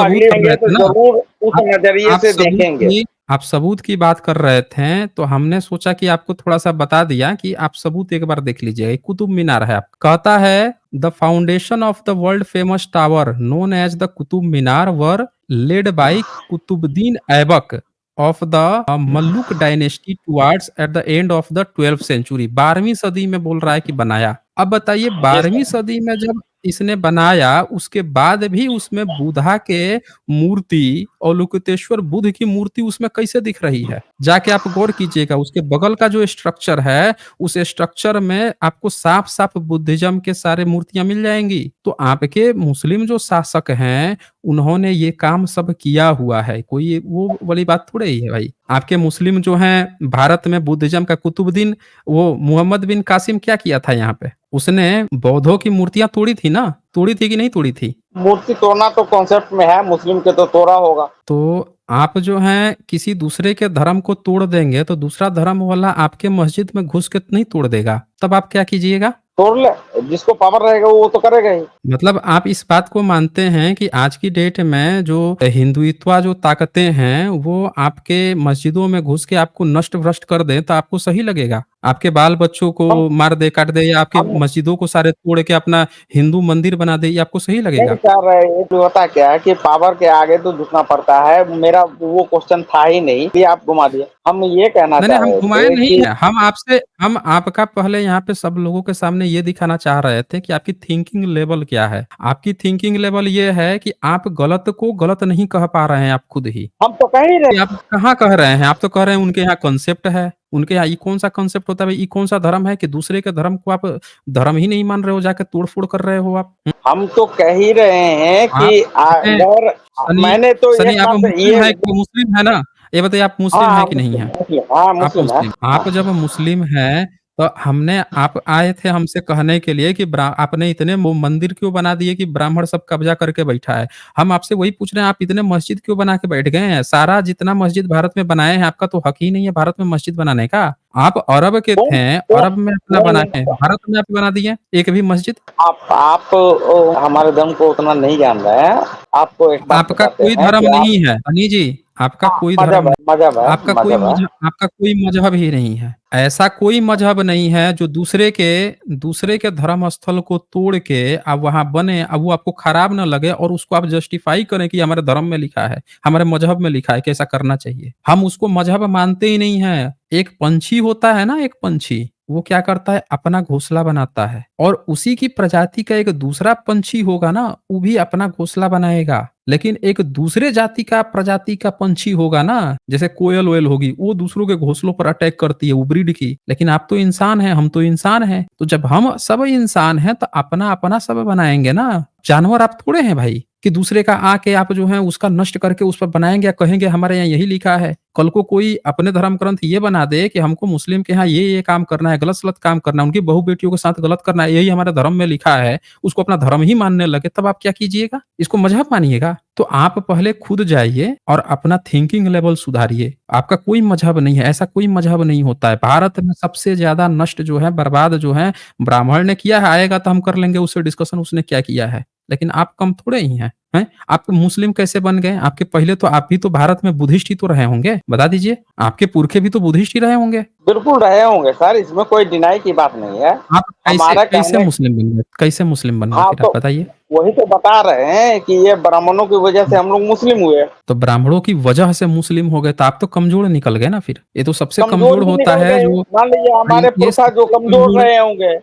अगली कर जाएंगे रहे तो थे ना? जरूर उस आप नजरिए आप से सबूत देखेंगे। की आप सबूत की बात कर रहे थे, तो हमने सोचा कि आपको थोड़ा-सा बता दिया कि आप सबूत एक बार देख लीजिए। कुतुब मीनार है कहता है the foundation of the world famous tower known as the Qutub Minar was laid by Qutbuddin Aibak of the Mamluk dynasty towards at the end of the 12th century. 12वीं सदी में बोल रहा है कि बनाया। अब बताइए जी 12वीं सर। सदी में जब इसने बनाया, उसके बाद भी उसमें बुद्धा के मूर्ति और लोकितेश्वर बुद्ध की मूर्ति उसमें कैसे दिख रही है? जाके आप गौर कीजिएगा, उसके बगल का जो स्ट्रक्चर है, उस स्ट्रक्चर में आपको साफ-साफ बुद्धिज़्म के सारे मूर्तियाँ मिल जाएँगी। तो आपके मुस्लिम जो शासक हैं, उन्होंने ये काम सब किया हुआ है। कोई वो वाली बात थोड़ी ही है भाई। आपके मुस्लिम जो हैं, भारत में बुद्धिज़्म का कुतुबुद्दीन वो मोहम्मद बिन कासिम क्या किया था यहाँ पे? उसने बौद्धों की मूर्तियाँ तोड़ी थी ना? तोड़ी थी कि नहीं तोड़ी थी? मूर्ति तोड़ना तो कॉन्सेप्ट में है, मुस्लिम के तो तोड़ा होगा। तो आप जो हैं किसी दूसरे के धर्म को तोड़ देंगे तो दूसरा धर्म वाला आपके मस्जिद में घुस के नहीं तोड़ देगा। तब आप क्या कीजिएगा? तोड़ ले, जिसको पावर रहेगा वो तो करेगा ही। मतलब आप इस बात को मानते हैं कि आज की डेट में जो हिंदुत्व जो ताकतें हैं वो आपके मस्जिदों में घुस के आपको नष्ट भ्रष्ट कर दें तो आपको सही लगेगा? आपके बाल बच्चों को हम मार दे, काट दे या आपके हम मस्जिदों को सारे तोड़ के अपना हिंदू मंदिर बना दे, ये आपको सही नहीं लगेगा? कर रहे, ये तो होता क्या है कि पावर के आगे तो झुकना पड़ता है। मेरा वो क्वेश्चन था ही नहीं, ये आप घुमा दिए। हम ये कहना नहीं, नहीं, चाह हम रहे घुमाए थे नहीं कि हैं। हम आपका पहले यहाँ पे सब लोगों के सामने ये दिखाना चाह रहे थे कि आपकी थिंकिंग लेवल क्या है। आपकी थिंकिंग लेवल ये है कि आप गलत को गलत नहीं कह पा रहे हैं आप खुद ही। हम तो कह ही कि रहे। आप कहाँ कह रहे हैं? आप तो कह रहे हैं उनके यहाँ कॉन्सेप्ट है। उनके यहाँ ये कौन-सा कॉन्सेप्ट होता है भाई? ये कौन-सा धर्म है कि दूसरे के धर्म को आप धर्म ही नहीं मान रहे हो, जाके तोड़-फोड़ कर रहे हो आप? हम तो कह ही रहे हैं आप कि सनी अगर मैंने तो सनी एक आप बात मुस्लिम ये। है कि मुस्लिम है ना? ये बताइए आप हाँ मुस्लिम हाँ हैं कि नहीं मुस्लिम हैं? मुस्लिम, हाँ आप मुस्लिम है। मुस्लिम, आप हाँ जब मुस्लिम हैं, तो हमने आप आए थे हमसे कहने के लिए कि आपने इतने मंदिर क्यों बना दिए कि ब्राह्मण सब कब्जा करके बैठा है। हम आपसे वही पूछ रहे हैं, आप इतने मस्जिद क्यों बना के बैठ गए हैं? सारा जितना मस्जिद भारत में बनाए हैं, आपका तो हक ही नहीं है भारत में मस्जिद बनाने का। आप अरब के कौन थे, कौन अरब में अपना नहीं बनाए, नहीं, भारत में आप बना दिए एक भी मस्जिद। आप हमारे धर्म को उतना नहीं जान रहे हैं। आपको एक बात आपका बताते कोई हैं धर्म कि आप। नहीं है, सनी जी, आपका हाँ कोई धर्म मजहब है, नहीं। मजहब है, मजहब है। आपका कोई मजहब ही नहीं है। ऐसा कोई मजहब नहीं है जो दूसरे के धर्म स्थल को तोड़ के आप वहाँ बने, अब वो आपको खराब ना लगे और उसको आप जस्टिफाई करें कि हमारे धर्म में लिखा है, हमारे मजहब में लिखा है कि ऐसा करना चाहिए। हम उसको मजहब मानते ही नहीं हैं। एक पंछी होता है ना, एक पंछी, वो क्या करता है? अपना घोंसला बनाता है और उसी की प्रजाति का एक दूसरा पंछी होगा ना, वो भी अपना घोंसला बनाएगा। लेकिन एक दूसरे जाति का प्रजाति का पंछी होगा ना, जैसे कोयल-वोयल होगी, वो दूसरों के घोंसलों पर अटैक करती है, वो ब्रीड की। लेकिन आप तो इंसान हैं, हम तो इंसान हैं। तो जब हम सब इंसान हैं, तो अपना-अपना सब बनाएँगे ना। जानवर आप थोड़े हैं भाई, कि दूसरे का आके आप जो है उसका नष्ट करके उस पर बनाएँगे या कहेंगे हमारे यहाँ यही लिखा है। कल को कोई अपने धर्म ग्रंथ ये बना दे कि हमको मुस्लिम के यहाँ ये काम करना है, गलत-सलत काम करना है, उनकी बहू-बेटियों के साथ गलत करना है, यही हमारे धर्म में लिखा है, उसको अपना धर्म ही मानने लगे, तब आप क्या कीजिएगा? इसको मज़हब मानिएगा? तो आप पहले खुद जाइए और अपना थिंकिंग लेवल सुधारिए। आपका कोई मज़हब नहीं है, ऐसा कोई मज़हब नहीं होता है। भारत में सबसे ज़्यादा नष्ट जो है, बर्बाद जो है, ब्राह्मण ने किया है, आएगा तो हम कर लेंगे उससे डिस्कशन उसने क्या किया है। लेकिन आप कम थोड़े ही हैं, हैं? आप मुस्लिम कैसे बन गए? आपके पहले तो आप भी तो भारत में बुद्धिस्ट ही तो रहे होंगे, बता दीजिए? आपके पुरखे भी तो बुद्धिस्ट ही रहे होंगे। बिल्कुल रहे होंगे सर, इसमें कोई डिनाई की बात नहीं है। आप कैसे हमारा कैसे कहने। मुस्लिम बन गए? कैसे मुस्लिम बन गए हाँ फिर तो आप बताइए? वही तो बता रहे हैं कि ये ब्राह्मणों की वजह से हम लोग मुस्लिम हुए। तो ब्राह्मणों की वजह से मुस्लिम हो गए, तो आप तो कमज़ोर निकल गए ना फिर। ये तो सबसे कमजोर कमज़ोर भी होता निकल है गए, जो मान लीजिए भाई हमारे ये पुरखा जो सबसे कमजोर कमज़ोर। रहे होंगे।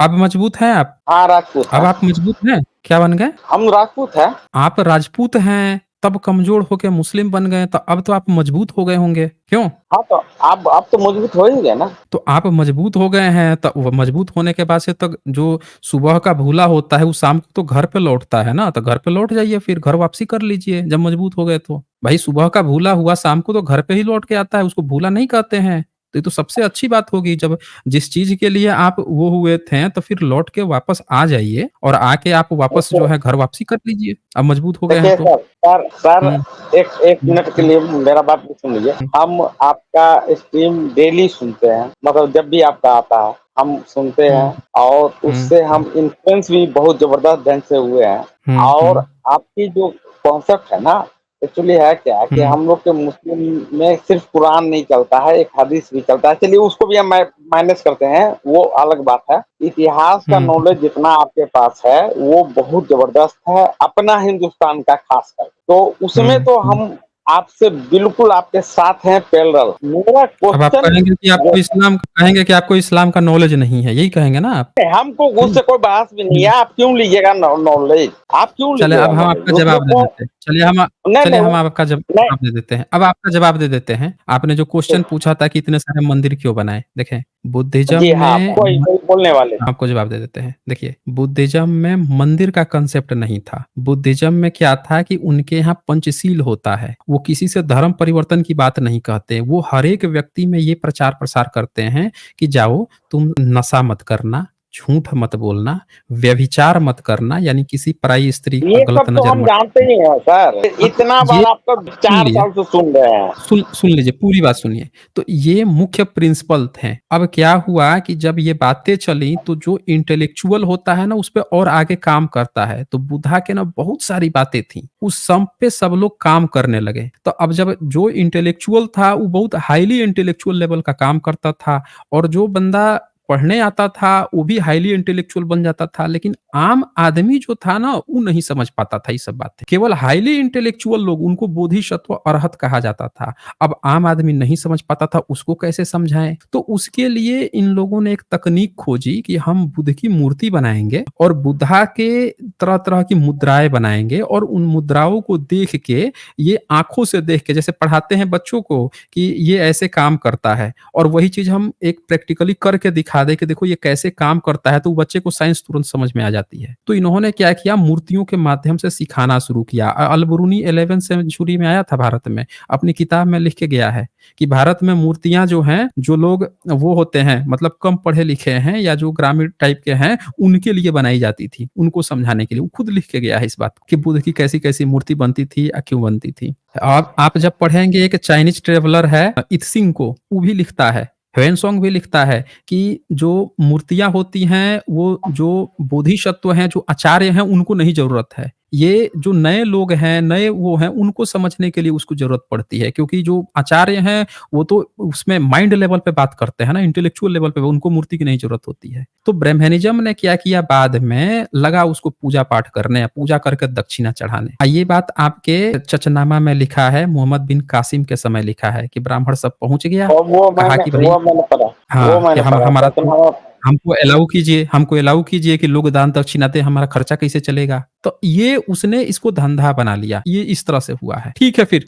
अब मजबूत हैं आप? हाँ राजपूत अब है। आप मजबूत हैं? क्या बन गए? हम राजपूत है। आप राजपूत हैं, तब कमज़ोर होके मुस्लिम बन गए, तो अब तो आप मजबूत हो गए होंगे, क्यों? हाँ तो आप तो मजबूत हो ही गए ना। तो आप मजबूत हो गए हैं, तो वो मजबूत होने के बाद से तो जो सुबह का भूला होता है, वो शाम को तो घर पे लौटता है ना, तो घर पे लौट जाइए फिर, घर वापसी कर लीजिए जब मजबूत हो गए तो। भाई सुबह का भूला हुआ शाम को तो घर पे ही लौट के आता है, उसको भूला नहीं कहते हैं। तो ये तो सबसे अच्छी बात होगी, जब जिस चीज़ के लिए आप वो हुए थे, तो फिर लौट के वापस आ जाइए और आके आप वापस जो देखिए है घर वापसी कर लीजिए, अब मजबूत हो गए हैं देखिए तो। सर सर हुँ, सर एक एक हुँ, मिनट के हुँ, लिए मेरा बात भी सुन लीजिए। हुँ, हम आपका स्ट्रीम डेली सुनते हैं, मतलब जब भी आपका आता है हम सुनते हुँ, हैं। और हुँ, उससे हम इन्फ्लुएंस भी बहुत जबरदस्त ढंग से हुए हैं। हुँ, और हुँ, आपकी जो कॉन्सेप्ट है ना, एक्चुअली है क्या कि हुँ, हम लोग के मुस्लिम में सिर्फ कुरान नहीं चलता है, एक हदीस भी चलता है। चलिए उसको भी हम माइनस करते हैं, वो अलग बात है। इतिहास का हुँ, नॉलेज जितना आपके पास है वो बहुत जबरदस्त है, अपना हिंदुस्तान का खासकर। तो उसमें हुँ, तो हुँ। हम आपसे बिल्कुल आपके साथ हैं पैरेलल। मेरा अब आप क्वेश्चन कहेंगे कि आपको इस्लाम का नॉलेज नहीं है, यही कहेंगे ना आप? हमको हुँ, उससे कोई बहस भी नहीं हुँ। है। आप क्यों लीजिएगा नॉलेज? आप क्यों चलिए लीजिएगा अब हम नॉलेज? आपका उस जवाब लोग दे को देते हैं। नहीं चलिए नहीं हम आपका नहीं जवाब दे देते हैं। अब आपका जवाब दे देते हैं। आपने जो क्वेश्चन पूछा था कि इतने सारे मंदिर क्यों बनाए? देखें, बुद्धिज़्म जी हाँ, में वही वही बोलने वाले। आपको जवाब दे देते हैं। देखिए, बुद्धिज़्म में मंदिर का कांसेप्ट नहीं था। बुद्धिज़्म में क्या था कि उनके यहाँ पंचशील होता है। वो किसी से धर्म परिवर्तन की बात नहीं कहते। वो हर एक व्यक्ति में ये प्रचार-प्रसार करते हैं कि जाओ तुम नशा मत करना, झूठ मत बोलना, व्यभिचार मत करना, यानी किसी पराई स्त्री पर ये गलत सब तो नज़र हम मत जानते ही हैं सर, इतना ये बार आपका सुन 4 लिए साल से सुन रहे हैं। सुन लीजिए, पूरी बात सुनिए। तो ये मुख्य प्रिंसिपल थे। अब क्या हुआ कि जब ये बातें चली तो जो इंटेलेक्चुअल होता है ना उस पे और आगे काम करता है। तो बुद्धा के ना बहुत सारी बातें थी, उस सब पे सब लोग काम करने लगे। तो अब जब जो इंटेलेक्चुअल था वो बहुत हाईली इंटेलेक्चुअल लेवल का काम करता था, और जो बंदा पढ़ने आता था वो भी हाईली इंटेलेक्चुअल बन जाता था, लेकिन आम आदमी जो था ना वो नहीं समझ पाता था ये सब बातें। केवल हाईली इंटेलेक्चुअल लोग, उनको बोधिसत्व अरहत कहा जाता था। अब आम आदमी नहीं समझ पाता था, उसको कैसे समझाएं? तो उसके लिए इन लोगों ने एक तकनीक खोजी कि हम बुद्ध की मूर्ति बनाएंगे और बुद्धा के तरह तरह की मुद्राएं बनाएंगे, और उन मुद्राओं को देख के, ये आंखों से देख के, जैसे पढ़ाते हैं बच्चों को कि ये ऐसे काम करता है, और वही चीज हम एक प्रैक्टिकली करके दिखा दे कि देखो ये कैसे काम करता है, तो बच्चे को साइंस तुरंत समझ में आ जाती है। तो इन्होंने क्या किया, मूर्तियों के माध्यम से सिखाना शुरू किया। अलबरूनी 11वीं सेंचुरी में आया था भारत में, अपनी किताब में लिख के गया है कि भारत में मूर्तियां जो हैं, जो लोग वो होते हैं मतलब कम पढ़े लिखे हैं या जो ग्रामीण टाइप के हैं, उनके लिए बनाई जाती थी, उनको समझाने के लिए। वो खुद लिख के गया है इस बात कि बुद्ध की कैसी कैसी मूर्ति बनती थी या क्यों बनती थी। आप जब पढ़ेंगे, एक चाइनीज ट्रेवलर है इत्सिंग को, वो भी लिखता है, ह्वेनसोंग भी लिखता है कि जो मूर्तियां होती हैं वो जो बोधिसत्व हैं, जो आचार्य हैं, उनको नहीं जरूरत है। ये जो नए लोग हैं, नए वो हैं, उनको समझने के लिए उसको जरूरत पड़ती है, क्योंकि जो आचार्य हैं वो तो उसमें माइंड लेवल पे बात करते हैं ना, इंटेलेक्चुअल लेवल पे, उनको मूर्ति की नहीं जरूरत होती है। तो ब्रह्मनिज्म ने क्या किया, बाद में लगा उसको पूजा पाठ करने, पूजा करके दक्षिणा चढ़ाने। ये बात आपके चचनामा में लिखा है, मोहम्मद बिन कासिम के समय लिखा है कि ब्राह्मण सब पहुंच गया, और कहा कि भाई मैंने पढ़ा, हाँ, वो कि मैंने पढ़ा हमारा सत्यनारायण। हमको अलाउ कीजिए कि लोग दान दक्षिणा दें, हमारा खर्चा कैसे चलेगा। तो ये उसने इसको धंधा बना लिया, ये इस तरह से हुआ है। ठीक है फिर